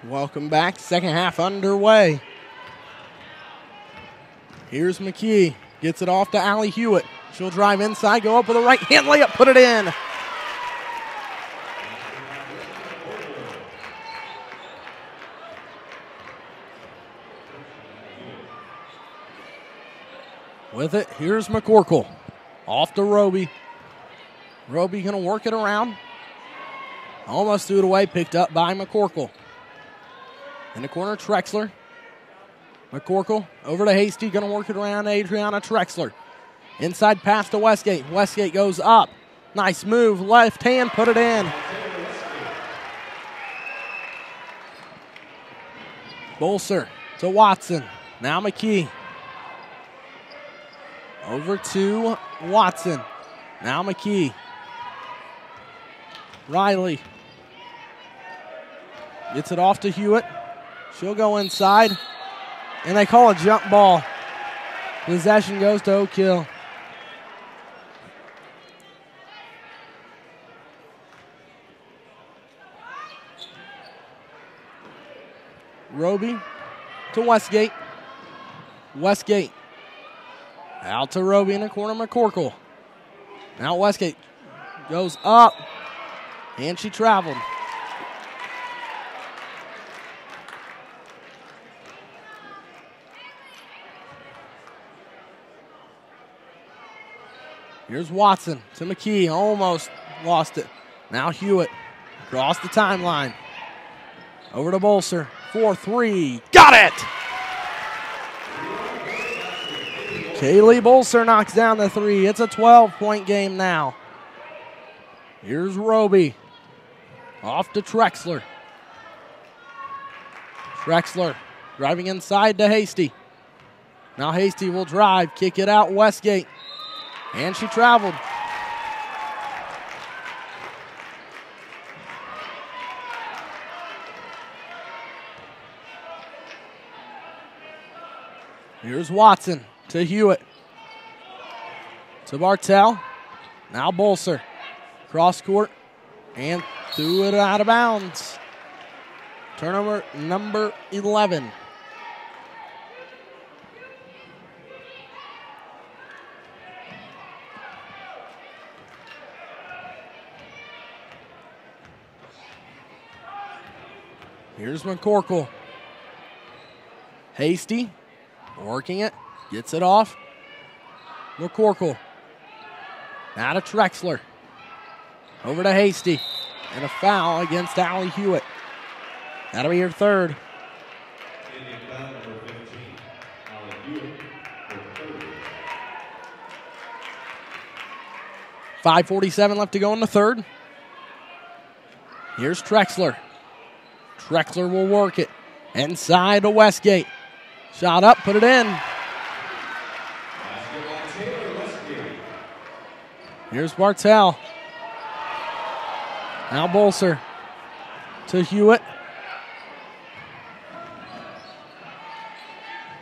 Welcome back. Second half underway. Here's McKee. Gets it off to Allie Hewitt. She'll drive inside, go up with a right-hand layup, put it in. With it, here's McCorkle. Off to Roby. Roby going to work it around. Almost threw it away, picked up by McCorkle. In the corner, Trexler. McCorkle over to Hasty, going to work it around Adriana Trexler. Inside pass to Westgate. Westgate goes up. Nice move, left hand, put it in. Bolser to Watson. Now McKee. Over to Watson. Now McKee. Riley. Gets it off to Hewitt. She'll go inside. And they call a jump ball. Possession goes to Oak Hill. Roby to Westgate. Westgate. Out to Roby in the corner, McCorkle. Now Westgate goes up. And she traveled. Here's Watson to McKee. Almost lost it. Now Hewitt across the timeline. Over to Bolser. 4-3. Got it! Kaylee Bolser knocks down the three. It's a 12-point game now. Here's Roby. Off to Trexler. Trexler driving inside to Hasty. Now Hasty will drive, kick it out Westgate. And she traveled. Here's Watson to Hewitt. To Bartell. Now Bolser. Cross court. And threw it out of bounds. Turnover number 11. Here's McCorkle. Hasty. Working it. Gets it off. McCorkle. Now to Trexler. Over to Hasty. And a foul against Allie Hewitt. That'll be her third. 5:47 left to go in the third. Here's Trexler. Trexler will work it. Inside to Westgate. Shot up, put it in. Here's Bartell. Now Bolser to Hewitt.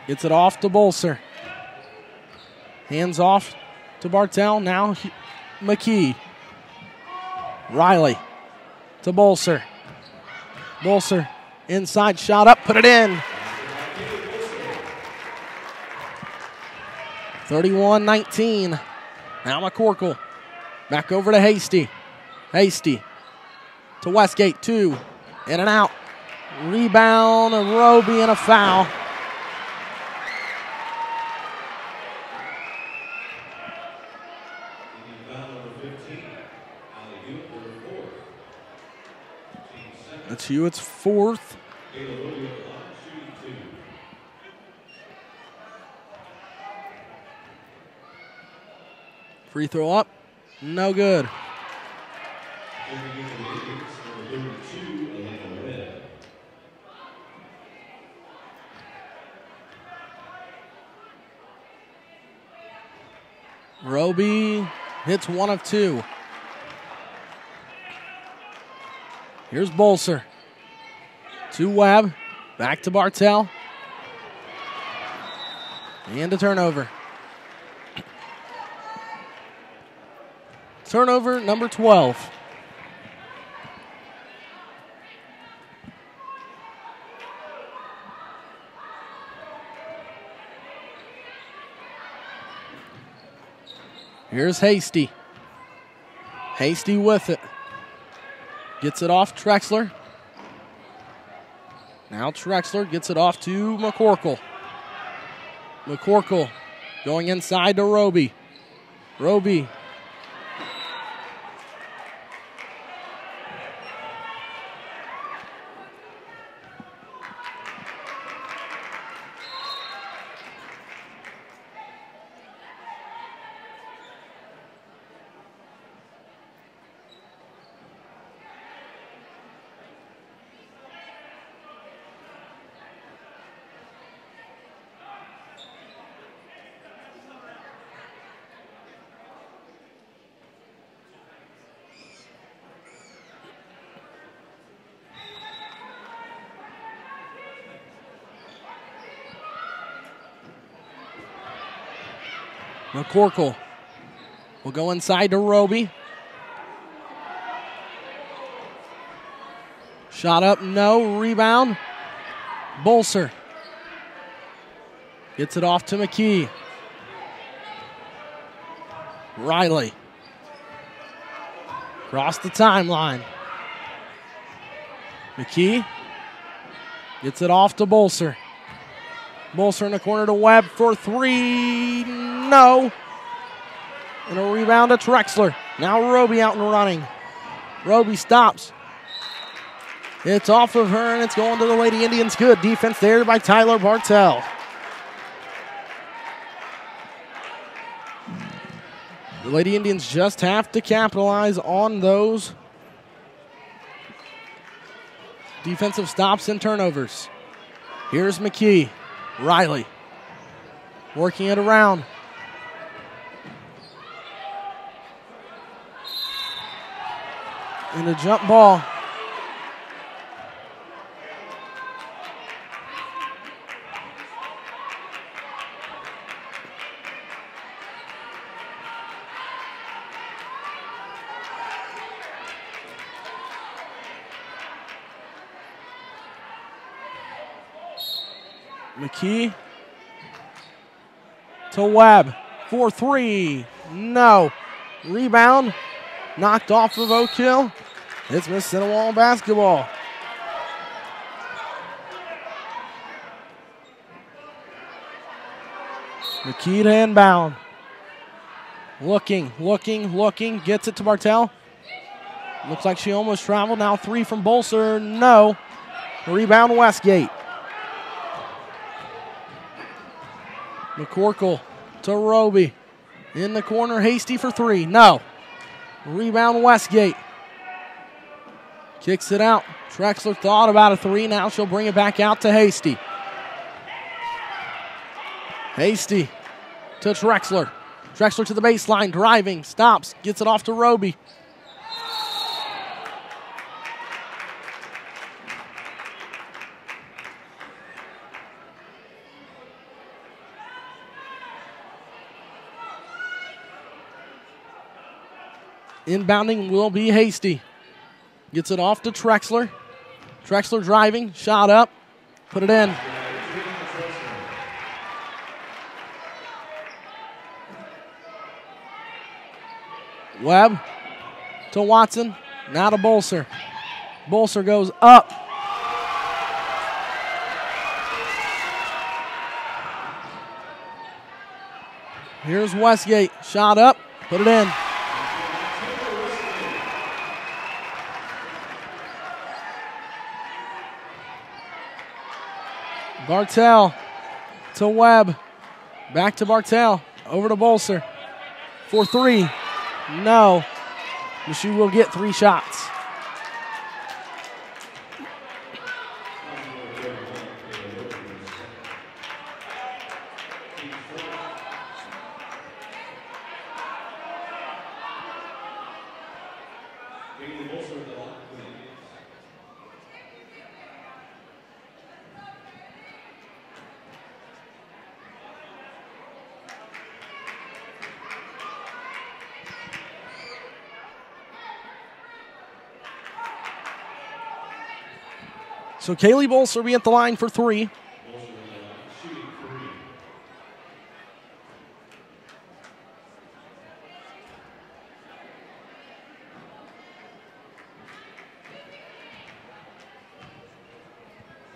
Gets it off to Bolser. Hands off to Bartell. Now McKee. Riley to Bolser. Bolser inside, shot up, put it in. 31-19. Now McCorkle. Back over to Hasty. Hasty to Westgate, 2. In and out. Rebound, and Roby, and a foul. That's Hewitt's fourth. Free throw up. No good. Roby hits 1 of 2. Here's Bolser. To Webb. Back to Bartell. And a turnover. Turnover number 12. Here's Hasty. Hasty with it. Gets it off Trexler. Now Trexler gets it off to McCorkle. McCorkle going inside to Roby. Roby. McCorkle will go inside to Roby. Shot up, no. Rebound. Bolser gets it off to McKee. Riley. Across the timeline. McKee gets it off to Bolser. Bolser in the corner to Webb for three. No. And a rebound to Trexler. Now Roby out and running. Roby stops. It's off of her, and it's going to the Lady Indians. Good defense there by Tyler Bartell. The Lady Indians just have to capitalize on those defensive stops and turnovers. Here's McKee. Riley working it around. And a jump ball. McKee to Webb for three. No. Rebound knocked off of Oak Hill. It's Mississinewa basketball. McKee to inbound. Looking. Gets it to Bartell. Looks like she almost traveled. Now three from Bolser. No. Rebound Westgate. McCorkle to Roby. In the corner, Hasty for three. No. Rebound Westgate. Kicks it out. Trexler thought about a three. Now she'll bring it back out to Hasty. Hasty to Trexler. Trexler to the baseline, driving, stops, gets it off to Roby. Inbounding will be Hasty. Gets it off to Trexler. Trexler driving, shot up, put it in. Webb to Watson, now to Bolser. Bolser goes up. Here's Westgate, shot up, put it in. Bartell to Webb. Back to Bartell. Over to Bolser. For three. No. But she will get three shots. So Kaylee Bolser will be at the line for three.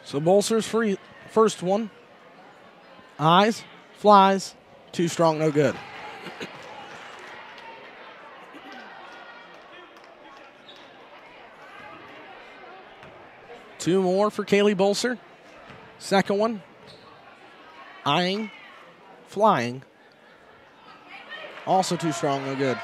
So Bolser's free. First one. Eyes, flies, too strong, no good. Two more for Kaylee Bolser. Second one. Eyeing, flying. Also too strong, no good.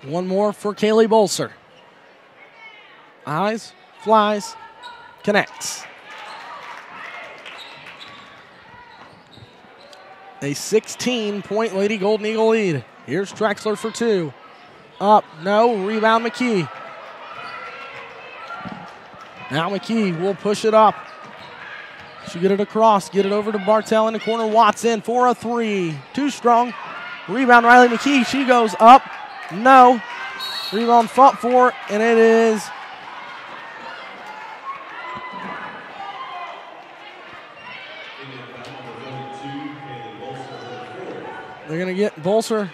One more for Kaylee Bolser. Eyes, flies, connects. A 16-point Lady Golden Eagle lead. Here's Trexler for two. Up, no, rebound McKee. Now McKee will push it up. She'll get it across, get it over to Bartell in the corner. Watson for a three. Too strong. Rebound Riley McKee. She goes up. No. Rebound fought for, and it is they're going to get Bolser.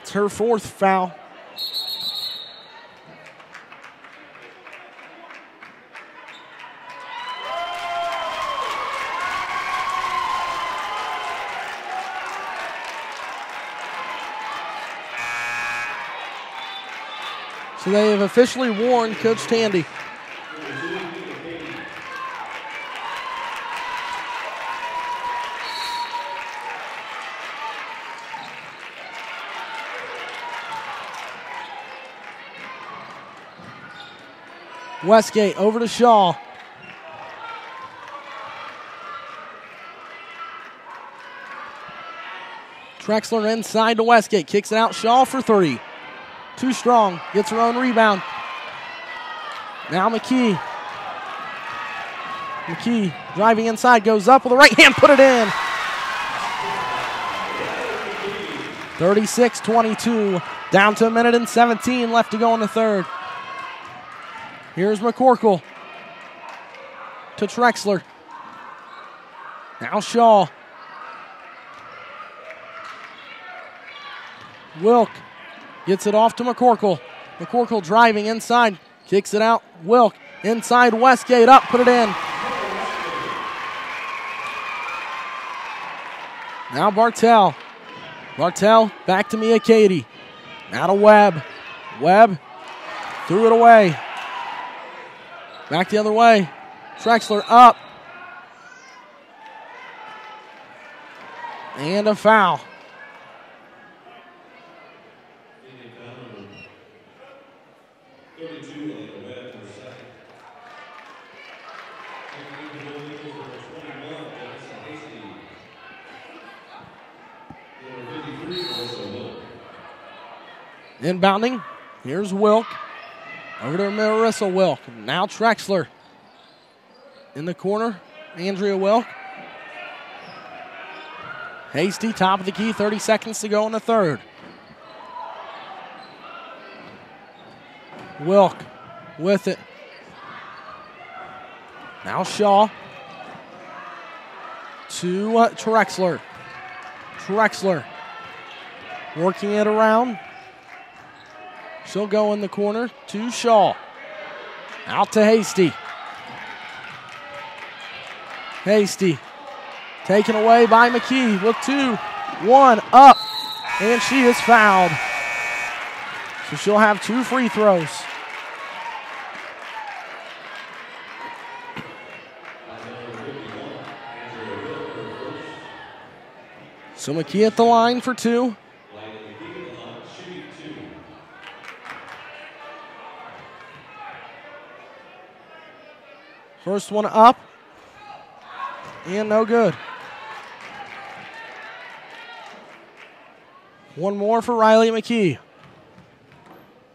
It's her fourth foul. So they have officially warned Coach Tandy. Westgate over to Shaw. Trexler inside to Westgate. Kicks it out. Shaw for three. Too strong. Gets her own rebound. Now McKee. McKee driving inside. Goes up with the right hand. Put it in. 36-22. Down to a minute and 17 left to go in the third. Here's McCorkle to Trexler. Now Shaw. Wilk gets it off to McCorkle. McCorkle driving inside. Kicks it out. Wilk inside Westgate. Up, put it in. Now Bartell. Bartell back to Mia Cady. Now to Webb. Webb threw it away. Back the other way. Trexler up. And a foul. Inbounding. Here's Wilk. Over to Marissa Wilk. Now Trexler. In the corner, Andrea Wilk. Hasty, top of the key, 30 seconds to go in the third. Wilk with it. Now Shaw. To Trexler. Trexler working it around. She'll go in the corner to Shaw. Out to Hasty. Hasty taken away by McKee with 2-1 up. And she is fouled. So she'll have 2 free throws. So McKee at the line for 2. First one up. And no good. One more for Riley McKee.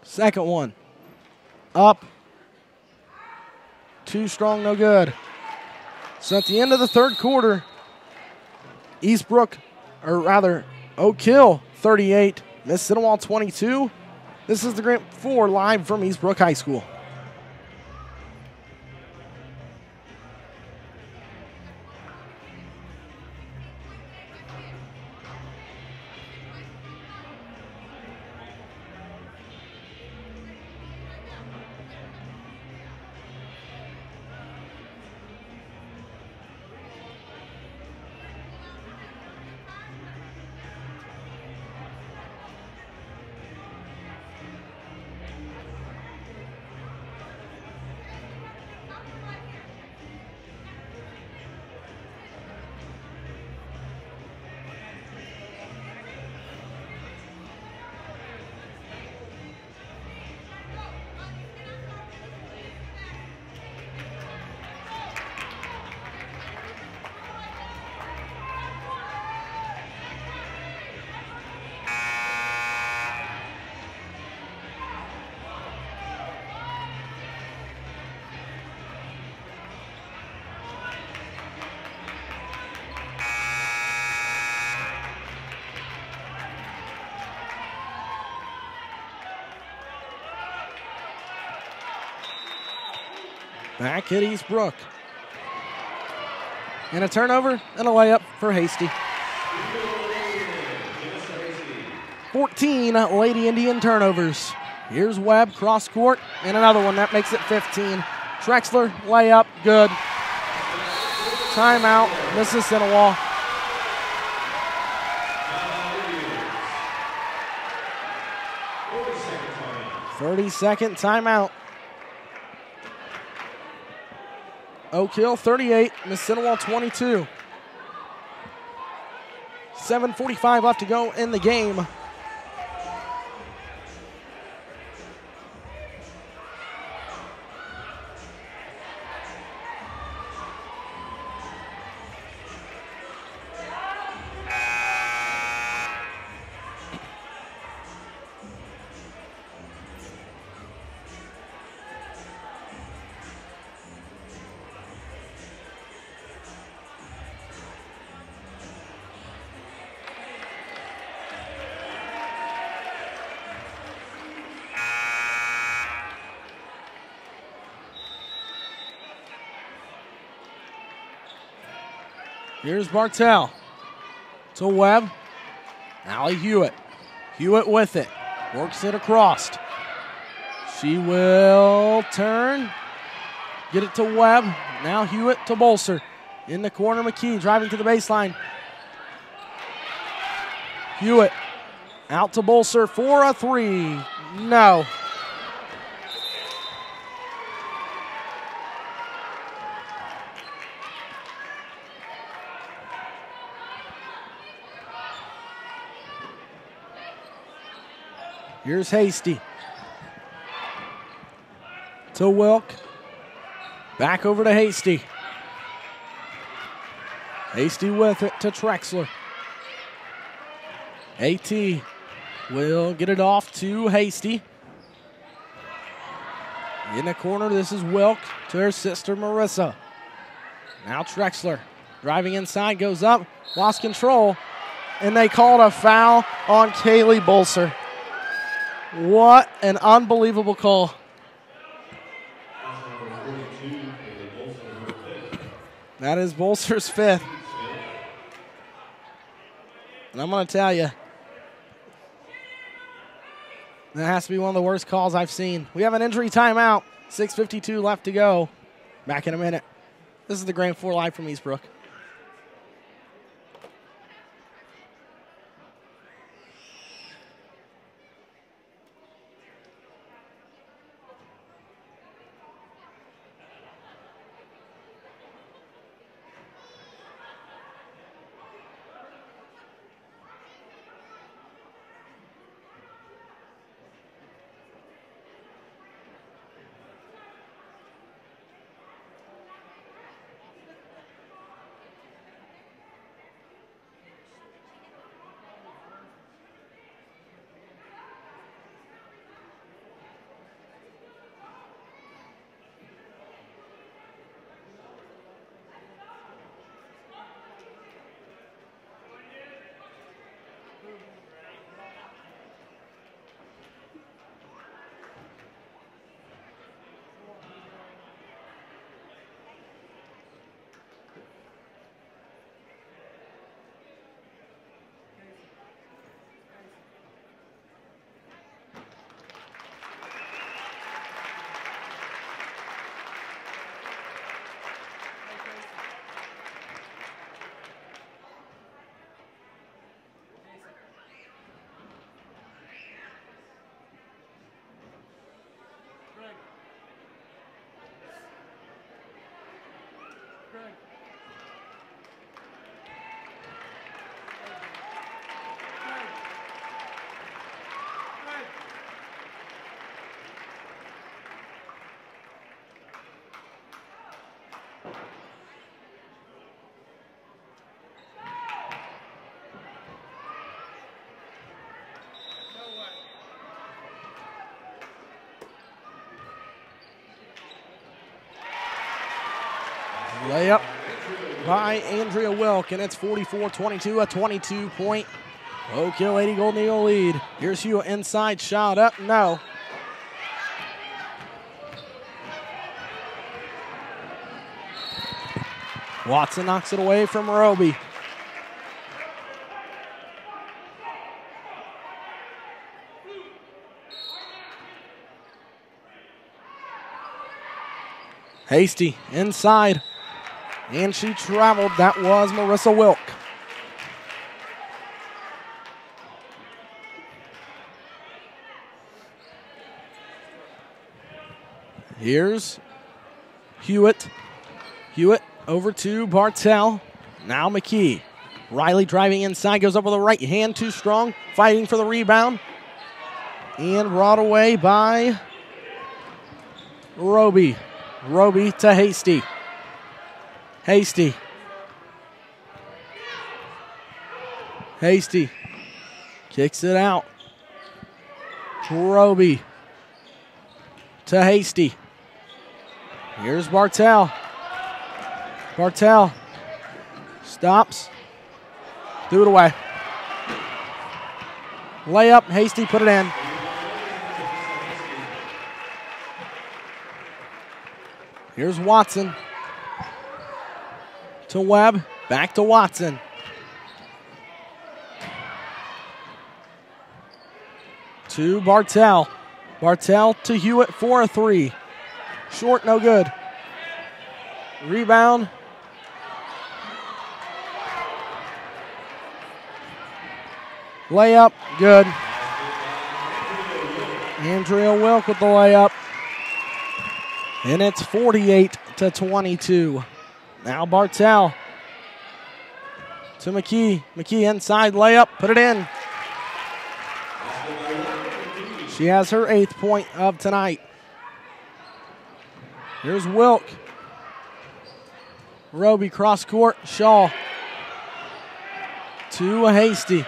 Second one. Up. Too strong, no good. So at the end of the third quarter, Oak Hill 38, Mississinewa 22. This is the Grant 4 live from Eastbrook High School. Back at Eastbrook. And a turnover and a layup for Hasty. 14 Lady Indian turnovers. Here's Webb, cross court, and another one. That makes it 15. Trexler, layup, good. Timeout, Mississinewa. 30-second timeout. Oak Hill 38, Mississinewa 22. 7:45 left to go in the game. Here's Bartell to Webb. Allie Hewitt. Hewitt with it. Works it across. She will turn. Get it to Webb. Now Hewitt to Bolser. In the corner, McKee driving to the baseline. Hewitt out to Bolser for a three. No. Here's Hasty. To Wilk. Back over to Hasty. Hasty with it to Trexler. AT will get it off to Hasty. In the corner, this is Wilk to her sister Marissa. Now Trexler driving inside, goes up, lost control, and they called a foul on Kaylee Bolser. What an unbelievable call. That is Bolser's fifth. And I'm going to tell you, that has to be one of the worst calls I've seen. We have an injury timeout. 6:52 left to go. Back in a minute. This is the Grand Four Live from Eastbrook. Layup by Andrea Wilk, and it's 44-22, a 22-point Oak Hill Lady Golden Eagle lead. Here's Hewitt inside, shot up, no. Watson knocks it away from Roby. Hasty inside, and she traveled. That was Marissa Wilk. Here's Hewitt. Hewitt over to Bartell. Now McKee. Riley driving inside, goes up with a right hand, too strong, fighting for the rebound. And brought away by Roby. Roby to Hasty. Hasty. Hasty kicks it out. Roby to Hasty. Here's Bartell. Bartell stops. Threw it away. Layup. Hasty put it in. Here's Watson. To Webb. Back to Watson. To Bartell. Bartell to Hewitt for a three. Short, no good. Rebound. Layup, good. Andrea Wilk with the layup. And it's 48-22. Now Bartell to McKee. McKee inside layup, put it in. She has her 8th point of tonight. Here's Wilk. Roby cross court. Shaw to Hasty.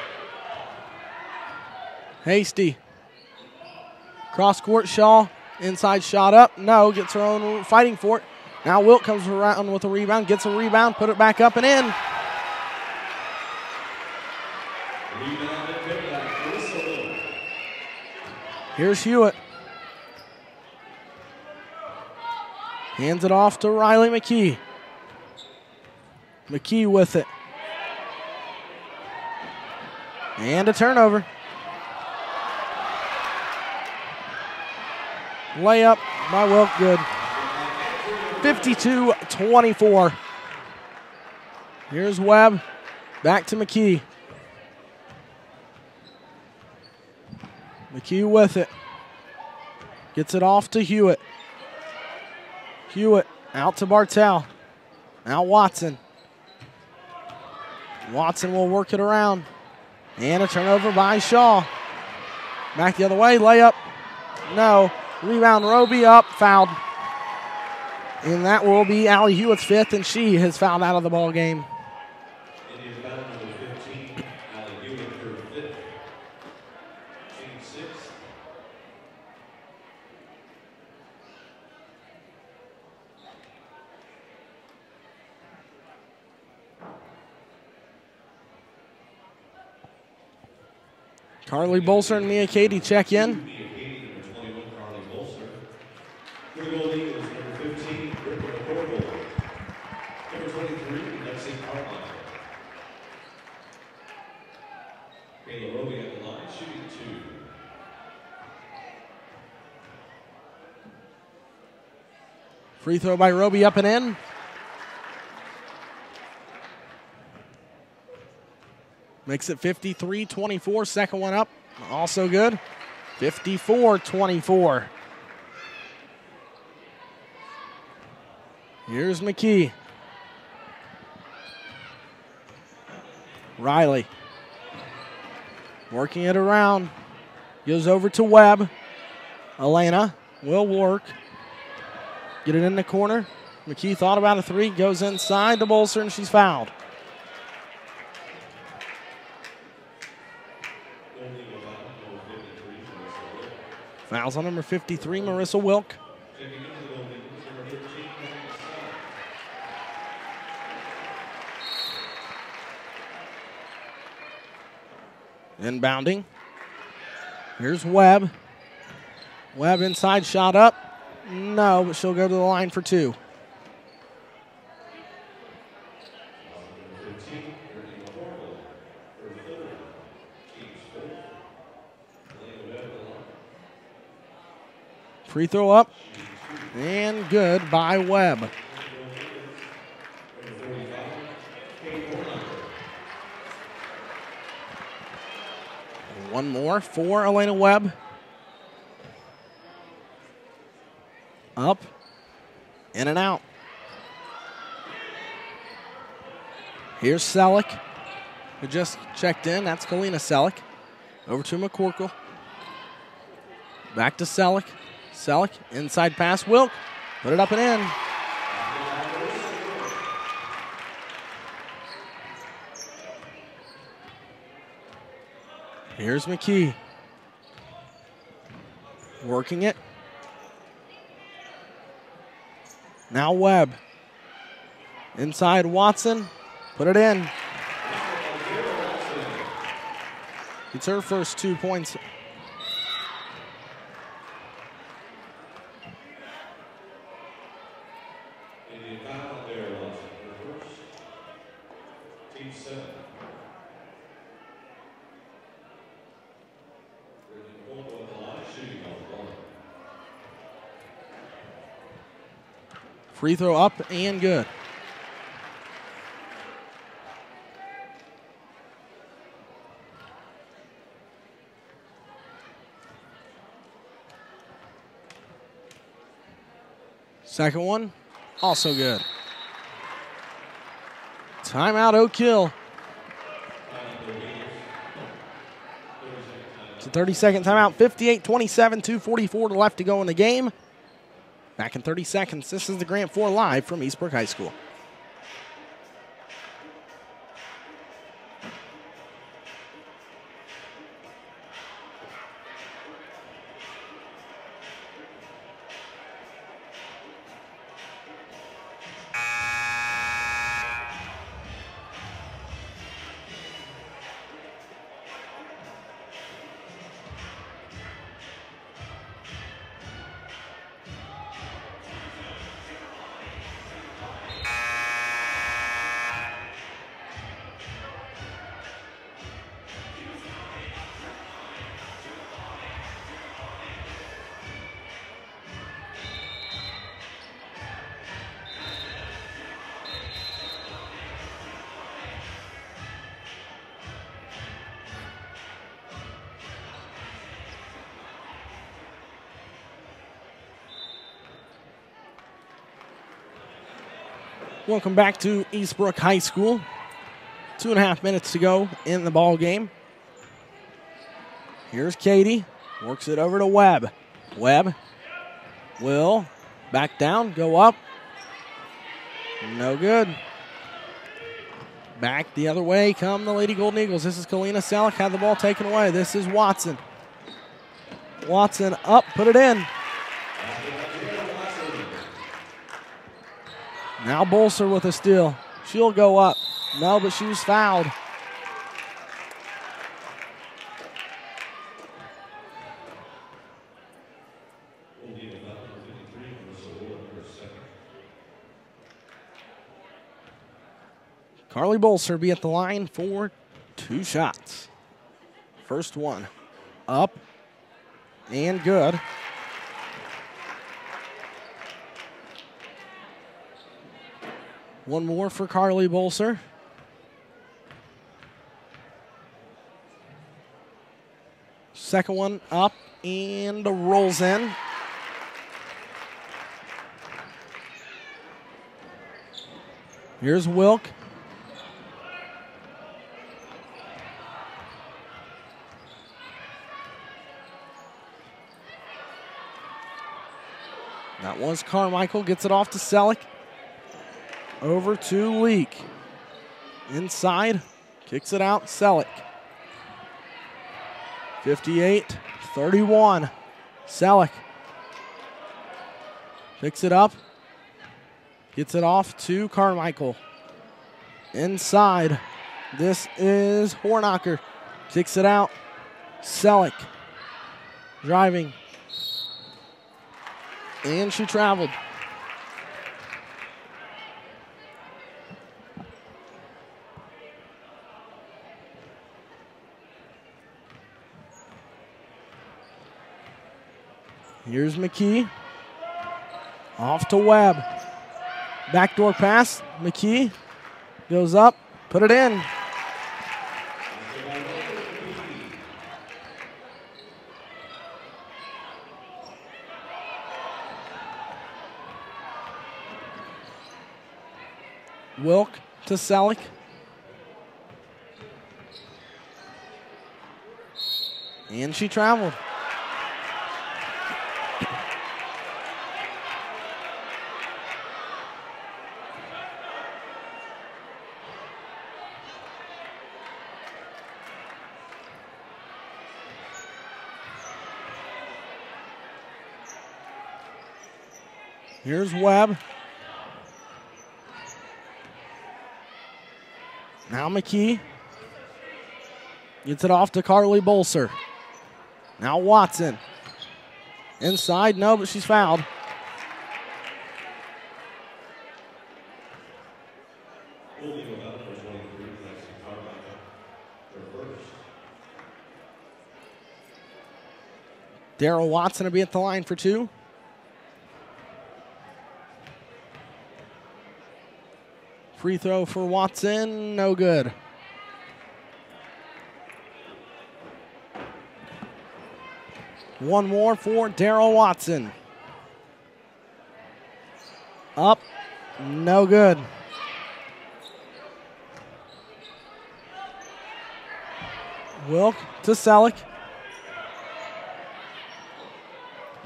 Hasty. Cross court. Shaw. Inside shot up. No. Gets her own, fighting for it. Now Wilk comes around with a rebound. Gets a rebound. Put it back up and in. Here's Hewitt. Hands it off to Riley McKee. McKee with it. And a turnover. Layup by Wilk, good. 52-24. Here's Webb. Back to McKee. McKee with it. Gets it off to Hewitt. Hewitt out to Bartell. Now Watson. Watson will work it around. And a turnover by Shaw. Back the other way. Layup. No. Rebound Roby up. Fouled. And that will be Allie Hewitt's 5th, and she has fouled out of the ball game. Carly Bolser and Mia Cady check in. Free throw by Roby up and in. Makes it 53-24. Second one up. Also good. 54-24. Here's McKee. Riley. Working it around. Goes over to Webb. Elena will work. Get it in the corner. McKee thought about a three. Goes inside to Bolser, and she's fouled. Fouls on number 53, Marissa Wilk. Inbounding. Here's Webb. Webb inside, shot up. No, but she'll go to the line for two. Free throw up and good by Webb. One more for Elena Webb. Up, in and out. Here's Selleck, who just checked in. That's Kalina Selleck. Over to McCorkle. Back to Selleck. Selleck, inside pass. Wilk, put it up and in. Here's McKee. Working it. Now Webb. Inside Watson. Put it in. It's her first 2 points. Free throw up and good. Second one, also good. Timeout, Oak Hill. It's a 30-second timeout. 58-27, 2:44 left to go in the game. Back in 30 seconds. This is the Grant 4 live from Eastbrook High School. Welcome back to Eastbrook High School. 2.5 minutes to go in the ball game. Here's Katie. Works it over to Webb. Webb will back down, go up. No good. Back the other way come the Lady Golden Eagles. This is Kalina Selleck, had the ball taken away. This is Watson. Watson up, put it in. Now Bolser with a steal. She'll go up. No, but she was fouled. Carly Bolser be at the line for 2 shots. First one up and good. One more for Carly Bolser. Second one up and rolls in. Here's Wilk. That was Carmichael. Gets it off to Selleck. Over to Leak. Inside. Kicks it out. Selleck. 58-31. Selleck. Picks it up. Gets it off to Carmichael. Inside. This is Hornacher. Kicks it out. Selleck. Driving. And she traveled. Here's McKee. Off to Webb. Backdoor pass. McKee goes up. Put it in. Wilk to Selleck. And she traveled. Here's Webb. Now McKee gets it off to Carly Bolser. Now Watson. Inside, no, but she's fouled. Daryl Watson will be at the line for two. Free throw for Watson, no good. One more for Daryl Watson. Up, no good. Wilk to Selleck.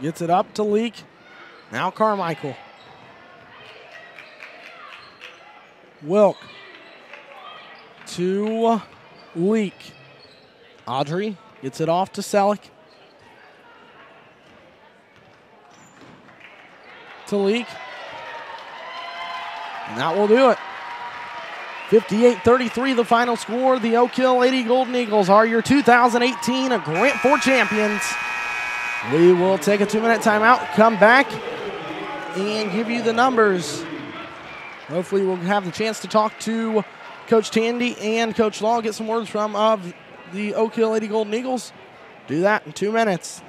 Gets it up to Leak. Now Carmichael. Wilk to Leak. Audrey gets it off to Selleck. To Leak. And that will do it. 58-33 the final score. The Oak Hill Lady Golden Eagles are your 2018 Grant Ford champions. We will take a 2-minute timeout, come back, and give you the numbers. Hopefully we'll have the chance to talk to Coach Tandy and Coach Law, get some words from the Oak Hill Lady Golden Eagles. Do that in 2 minutes.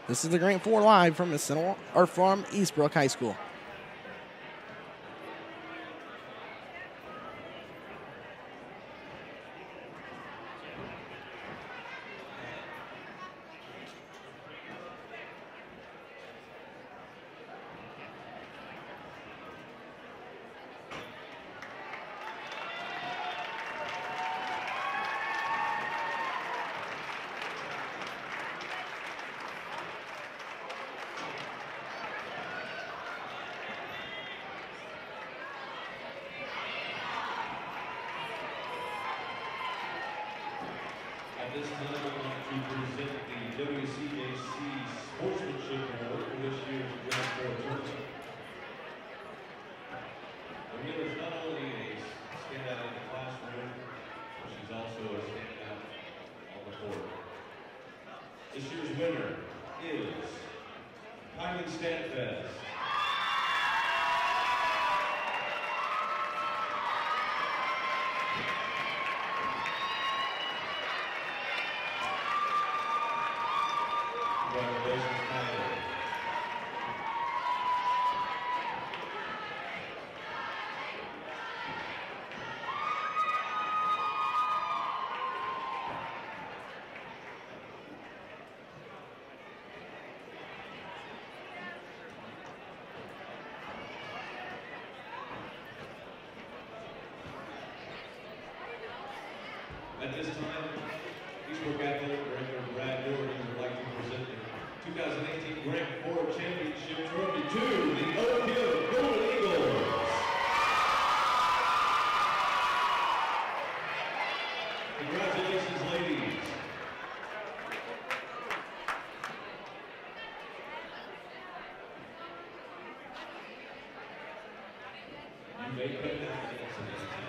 This is the Grant Ford Live from from Eastbrook High School. At this time, I'd like to present the WCAC Sportsmanship Award for this year's Grant Ford tournament. Amina is not only a standout in the classroom, but she's also a standout on the court. This year's winner is Kylie Stanfest. Congratulations, Kylie. At this time, Eastbrook Athletic Director Brad Doherty would like to present the 2018 Grant Ford Championship Trophy to the Oak Hill Golden Eagles. Congratulations, ladies. You may put that in this time.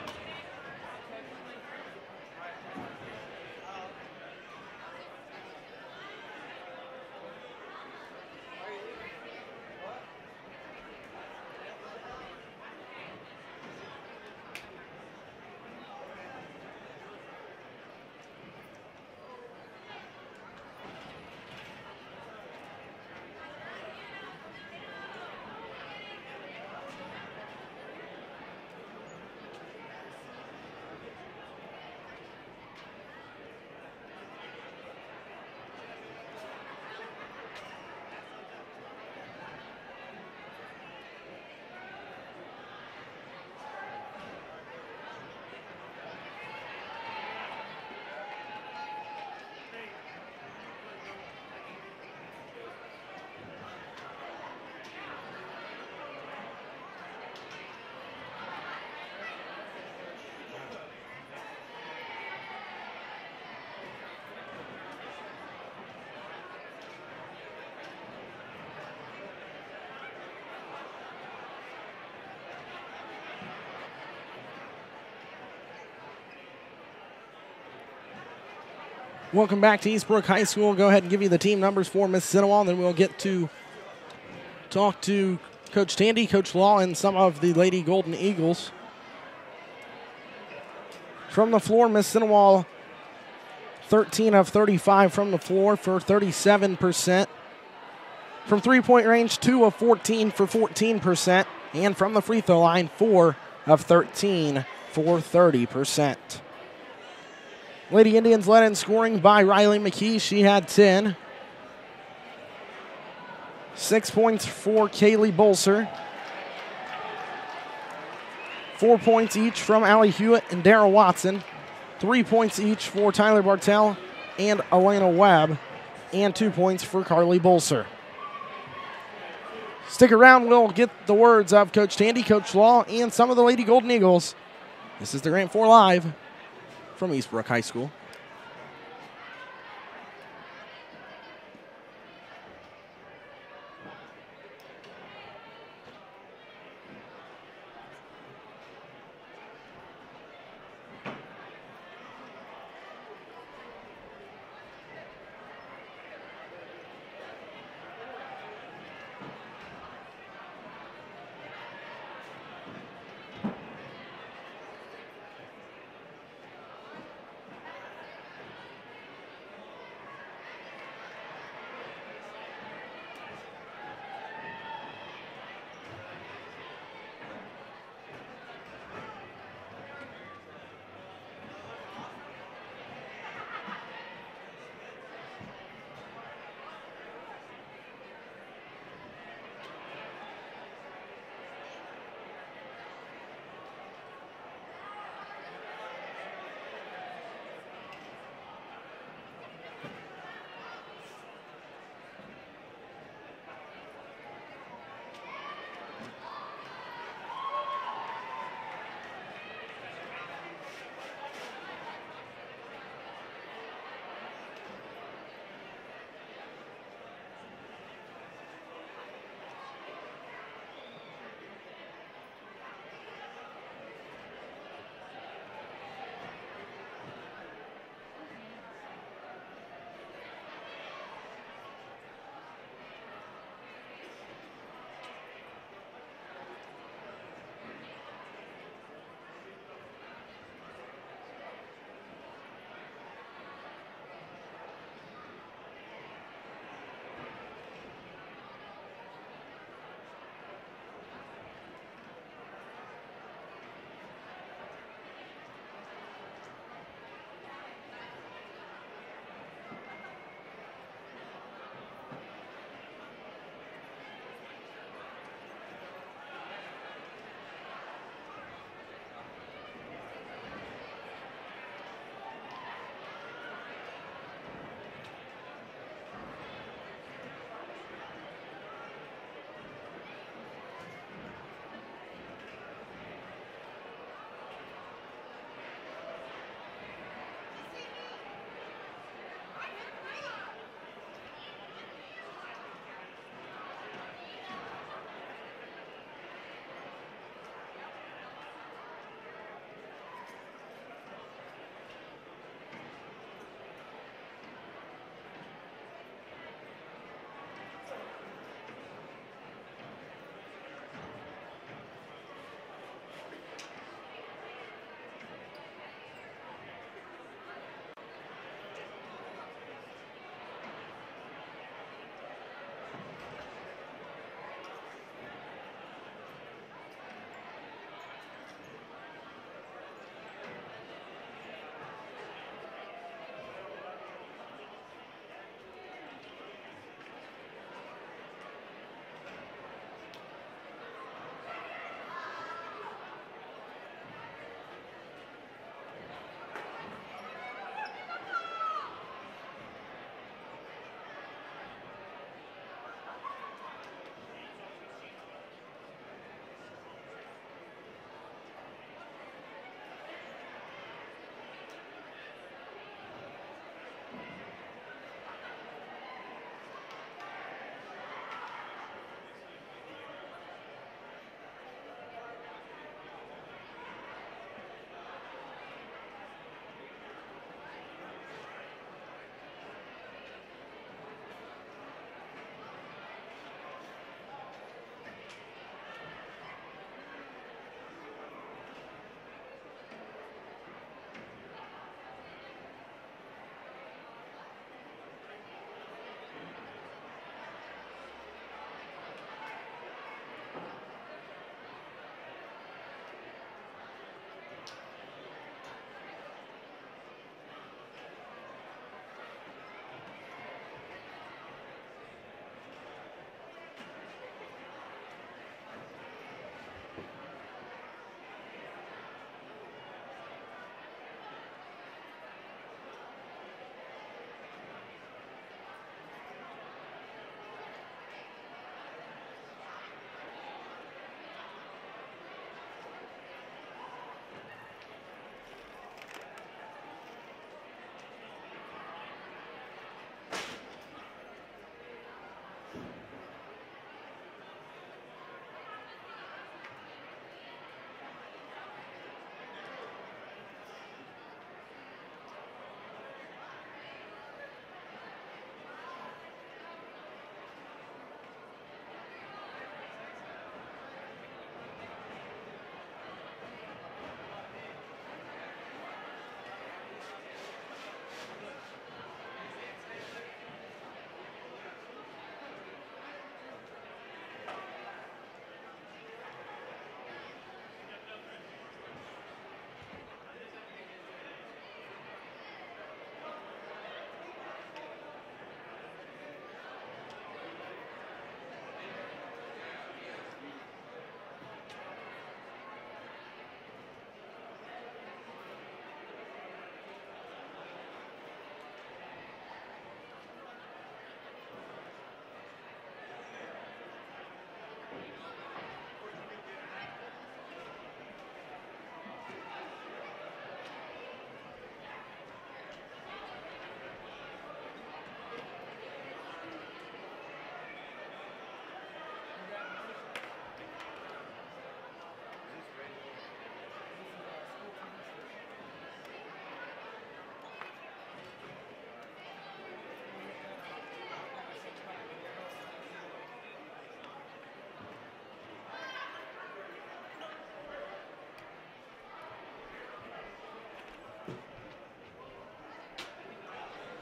Welcome back to Eastbrook High School. Go ahead and give you the team numbers for Mississinewa, and then we'll get to talk to Coach Tandy, Coach Law, and some of the Lady Golden Eagles. From the floor, Mississinewa 13 of 35 from the floor for 37%. From three-point range, 2 of 14 for 14%. And from the free throw line, 4 of 13 for 30%. Lady Indians led in scoring by Riley McKee. She had 10. 6 points for Kaylee Bolser. 4 points each from Allie Hewitt and Dara Watson. 3 points each for Tyler Bartell and Elena Webb. And 2 points for Carly Bolser. Stick around. We'll get the words of Coach Tandy, Coach Law, and some of the Lady Golden Eagles. This is the Grant 4 Live from Eastbrook High School.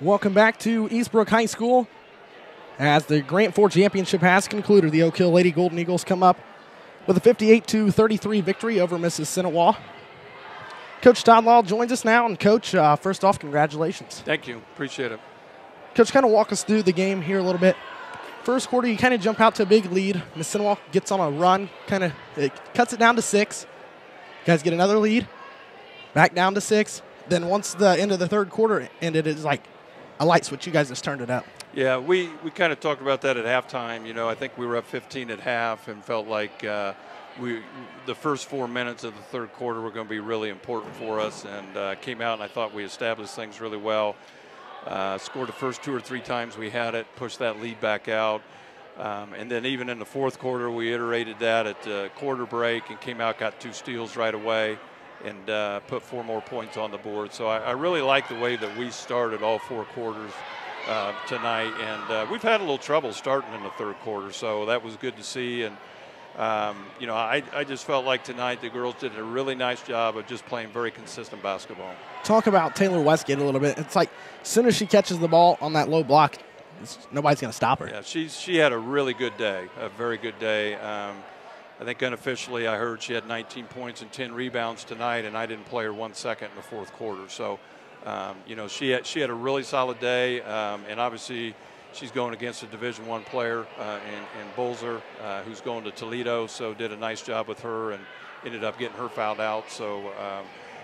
Welcome back to Eastbrook High School. As the Grant 4 championship has concluded, the Oak Hill Lady Golden Eagles come up with a 58-33 victory over Mississinewa. Coach Todd Law joins us now. And, Coach, first off, congratulations. Thank you. Appreciate it. Coach, kind of walk us through the game here a little bit. First quarter, you kind of jump out to a big lead. Mississinewa gets on a run, it cuts it down to 6. You guys get another lead, back down to 6. Then once the end of the third quarter ended, it's like a light switch. You guys just turned it up. Yeah, we kind of talked about that at halftime. You know, I think we were up 15 at half and felt like the first 4 minutes of the third quarter were going to be really important for us, and came out and I thought we established things really well. Scored the first 2 or 3 times we had it, pushed that lead back out. And then even in the fourth quarter, we iterated that at the quarter break and came out, got 2 steals right away, and put 4 more points on the board. So I really like the way that we started all 4 quarters tonight. And we've had a little trouble starting in the third quarter, so that was good to see. And, you know, I just felt like tonight the girls did a really nice job of just playing very consistent basketball. Talk about Taylor Westgate a little bit. It's like as soon as she catches the ball on that low block, nobody's going to stop her. Yeah, she had a really good day, a very good day. I think unofficially I heard she had 19 points and 10 rebounds tonight, and I didn't play her 1 second in the fourth quarter. So, you know, she had a really solid day, and obviously she's going against a Division I player in Bolzer, who's going to Toledo, so did a nice job with her and ended up getting her fouled out. So,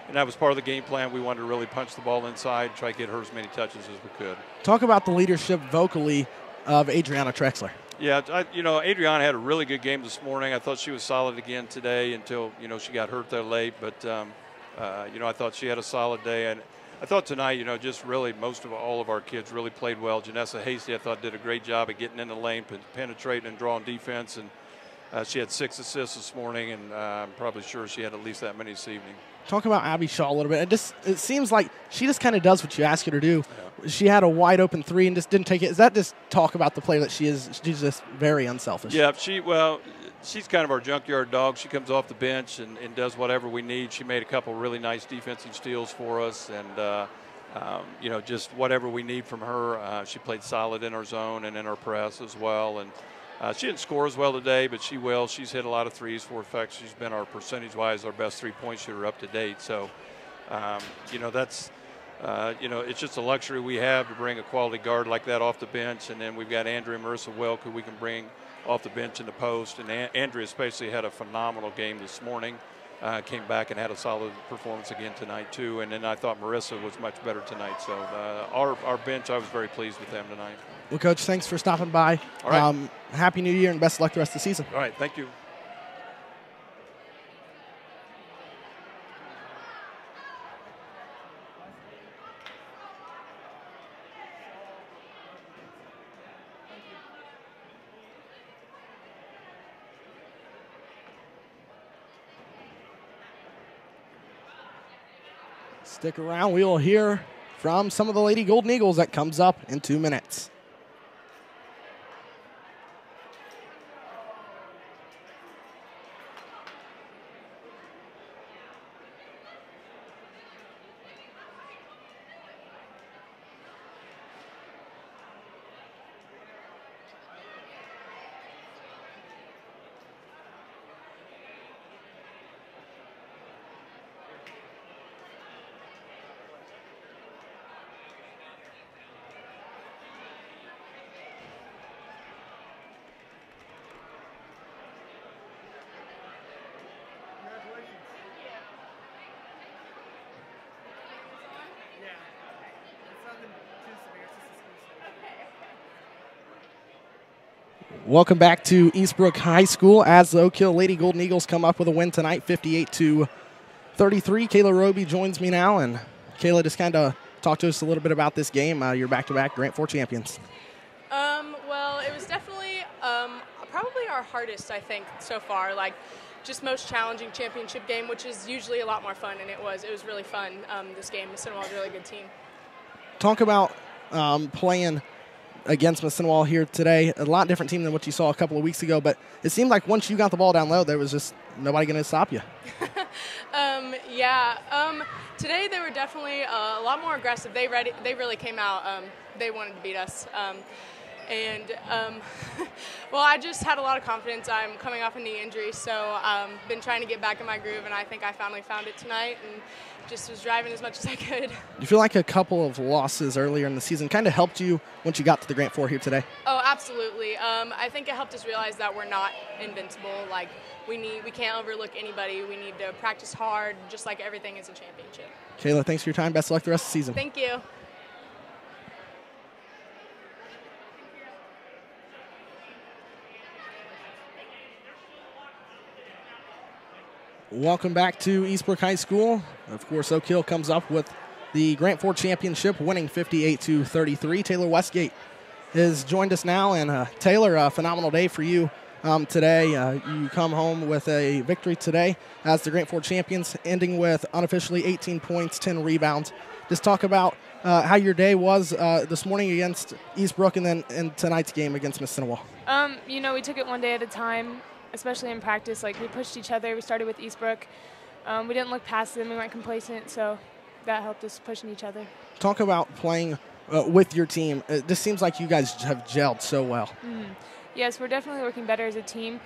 and that was part of the game plan. We wanted to really punch the ball inside, try to get her as many touches as we could. Talk about the leadership vocally of Adriana Trexler. Yeah, you know, Adriana had a really good game this morning. I thought she was solid again today until, you know, she got hurt there late. But, you know, I thought she had a solid day. And I thought tonight, you know, just really all of our kids really played well. Janessa Hasty, I thought, did a great job of getting in the lane, penetrating and drawing defense. And she had 6 assists this morning, and I'm probably sure she had at least that many this evening. Talk about Abby Shaw a little bit. It seems like she just kind of does what you ask her to do. Yeah. She had a wide open 3 and just didn't take it. Is that just talk about the player that she is? She's just very unselfish. Yeah, she's kind of our junkyard dog. She comes off the bench and does whatever we need. She made a couple really nice defensive steals for us, and you know, just whatever we need from her. She played solid in our zone and in our press as well. And she didn't score as well today, but she will. She's hit a lot of threes for effect. She's been our percentage-wise our best 3-point shooter up to date. So, you know, that's, you know, it's just a luxury we have to bring a quality guard like that off the bench. And then we've got Andrea Marissa Wilk, who we can bring off the bench in the post. And Andrea especially had a phenomenal game this morning. Came back and had a solid performance again tonight, too. And then I thought Marissa was much better tonight. So our bench, I was very pleased with them tonight. Well, Coach, thanks for stopping by. All right. Happy New Year and best of luck the rest of the season. All right. Thank you. Stick around. We will hear from some of the Lady Golden Eagles. That comes up in 2 minutes. Welcome back to Eastbrook High School as the Oak Hill Lady Golden Eagles come up with a win tonight, 58-33. Kayla Roby joins me now, and Kayla, just kind of talk to us a little bit about this game. You're back-to-back Grant 4 champions. Well, it was definitely probably our hardest, I think, so far. Like, just most challenging championship game, which is usually a lot more fun, and it was really fun. This game, Mississinewa was a really good team. Talk about playing against Mississinewa here today. A lot different team than what you saw a couple of weeks ago, but it seemed like once you got the ball down low, there was just nobody going to stop you. Today they were definitely a lot more aggressive. They really came out. They wanted to beat us. Well, I just had a lot of confidence. I'm coming off a knee injury, so been trying to get back in my groove, and I think I finally found it tonight and just was driving as much as I could. Do you feel like a couple of losses earlier in the season kind of helped you once you got to the Grant 4 here today? Oh, absolutely. I think it helped us realize that we're not invincible. Like, we can't overlook anybody. We need to practice hard, just like everything is a championship. Kayla, thanks for your time. Best of luck the rest of the season. Thank you. Welcome back to Eastbrook High School. Of course, Oak Hill comes up with the Grant 4 championship, winning 58-33. Taylor Westgate has joined us now, and Taylor, a phenomenal day for you today. You come home with a victory today as the Grant 4 champions, ending with unofficially 18 points, 10 rebounds. Just talk about how your day was this morning against Eastbrook and then in tonight's game against Mississinewa. We took it one day at a time, especially in practice. Like, we pushed each other. We started with Eastbrook. We didn't look past them. We weren't complacent, so that helped us pushing each other. Talk about playing with your team. It just seems like you guys have gelled so well. Mm-hmm. Yes, we're definitely working better as a team.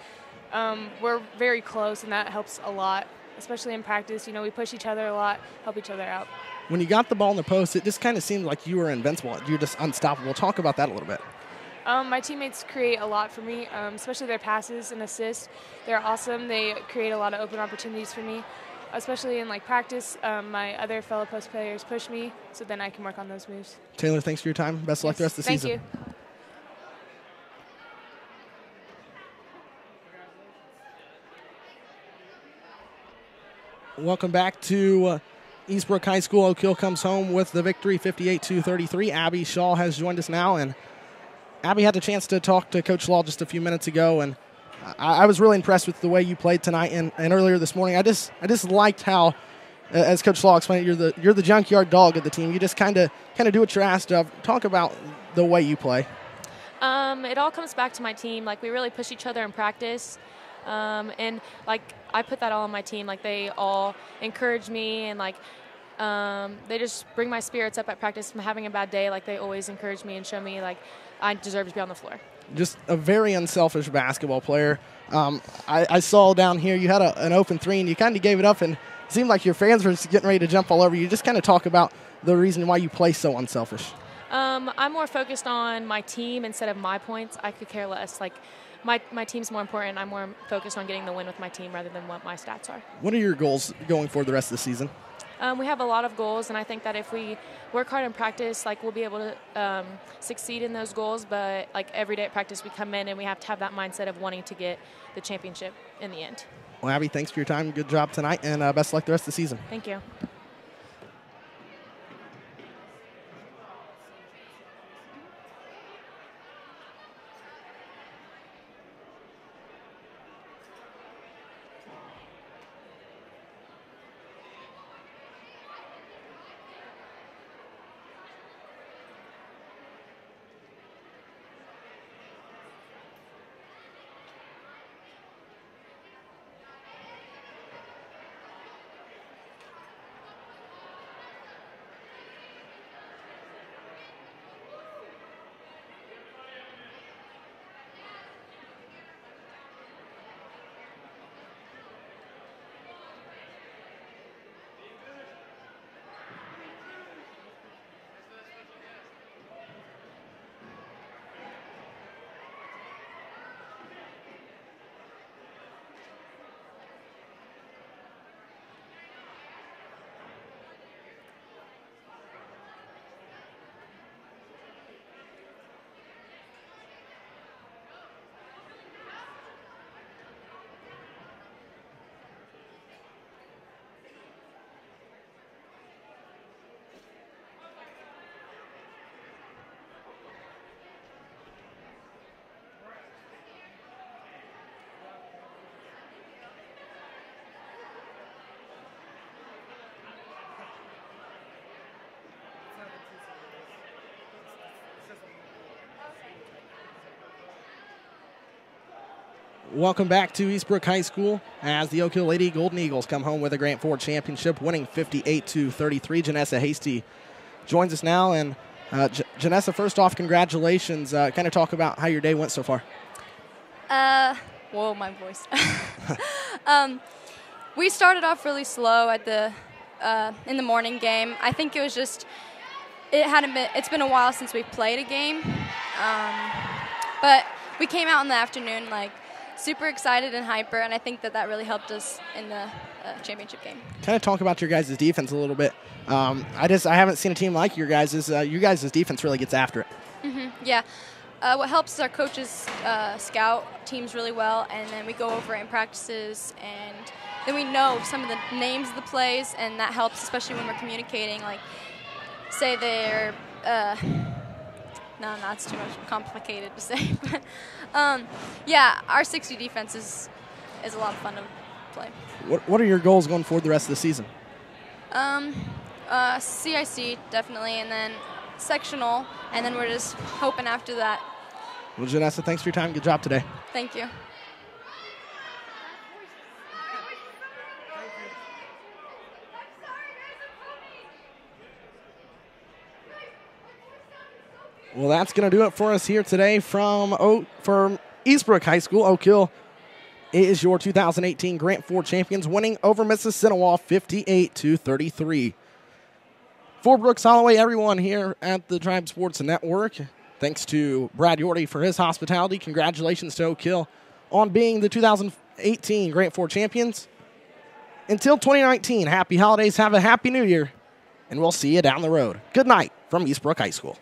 We're very close, and that helps a lot, especially in practice. We push each other a lot, help each other out. When you got the ball in the post, it just kind of seemed like you were invincible. You're just unstoppable. Talk about that a little bit. My teammates create a lot for me, especially their passes and assists. They're awesome. They create a lot of open opportunities for me, especially in practice. My other fellow post players push me, so then I can work on those moves. Taylor, thanks for your time. Best of luck the rest of the season. Thank you. Welcome back to Eastbrook High School. Oak Hill comes home with the victory, 58-33. Abby Shaw has joined us now, and Abby had a chance to talk to Coach Law just a few minutes ago, and I was really impressed with the way you played tonight and earlier this morning. I just liked how, as Coach Law explained, you're the junkyard dog of the team. You just kind of do what you're asked of. Talk about the way you play. It all comes back to my team. We really push each other in practice, and I put that all on my team. They all encourage me, and they just bring my spirits up at practice from having a bad day. They always encourage me and show me I deserve to be on the floor. Just a very unselfish basketball player. I saw down here you had an open three, and you kind of gave it up, and it seemed like your fans were just getting ready to jump all over you. Just kind of talk about the reason why you play so unselfish. I'm more focused on my team instead of my points. I could care less. My team's more important. I'm more focused on getting the win with my team rather than what my stats are. What are your goals going for the rest of the season? We have a lot of goals, and I think that if we work hard in practice, we'll be able to succeed in those goals. But every day at practice, we come in and we have to have that mindset of wanting to get the championship in the end. Well, Abby, thanks for your time. Good job tonight, and best of luck the rest of the season. Thank you. Welcome back to Eastbrook High School as the Oak Hill Lady Golden Eagles come home with a Grant Ford championship, winning 58-33. Janessa Hasty joins us now. And Janessa, first off, congratulations. Kind of talk about how your day went so far. Whoa, my voice. We started off really slow at in the morning game. I think it was just it's been a while since we've played a game, but we came out in the afternoon like super excited and hyper, and I think that really helped us in the championship game. Kind of talk about your guys' defense a little bit. I haven't seen a team like your guys'. Your guys' defense really gets after it. Mm-hmm, yeah. What helps is our coaches scout teams really well, and then we go over it in practices, and then we know some of the names of the plays, and that helps, especially when we're communicating. Like, say they're no, it's too much complicated to say. But yeah, our 60 defense is a lot of fun to play. What are your goals going forward the rest of the season? CIC definitely, and then sectional, and then we're just hoping after that. Well, Janessa, thanks for your time. Good job today. Thank you. Well, that's going to do it for us here today from Eastbrook High School. Oak Hill is your 2018 Grant Ford champions, winning over Mississinewa 58-33. For Brooks Holloway, everyone here at the Tribe Sports Network, thanks to Brad Yorty for his hospitality. Congratulations to Oak Hill on being the 2018 Grant Ford champions. Until 2019, happy holidays, have a happy new year, and we'll see you down the road. Good night from Eastbrook High School.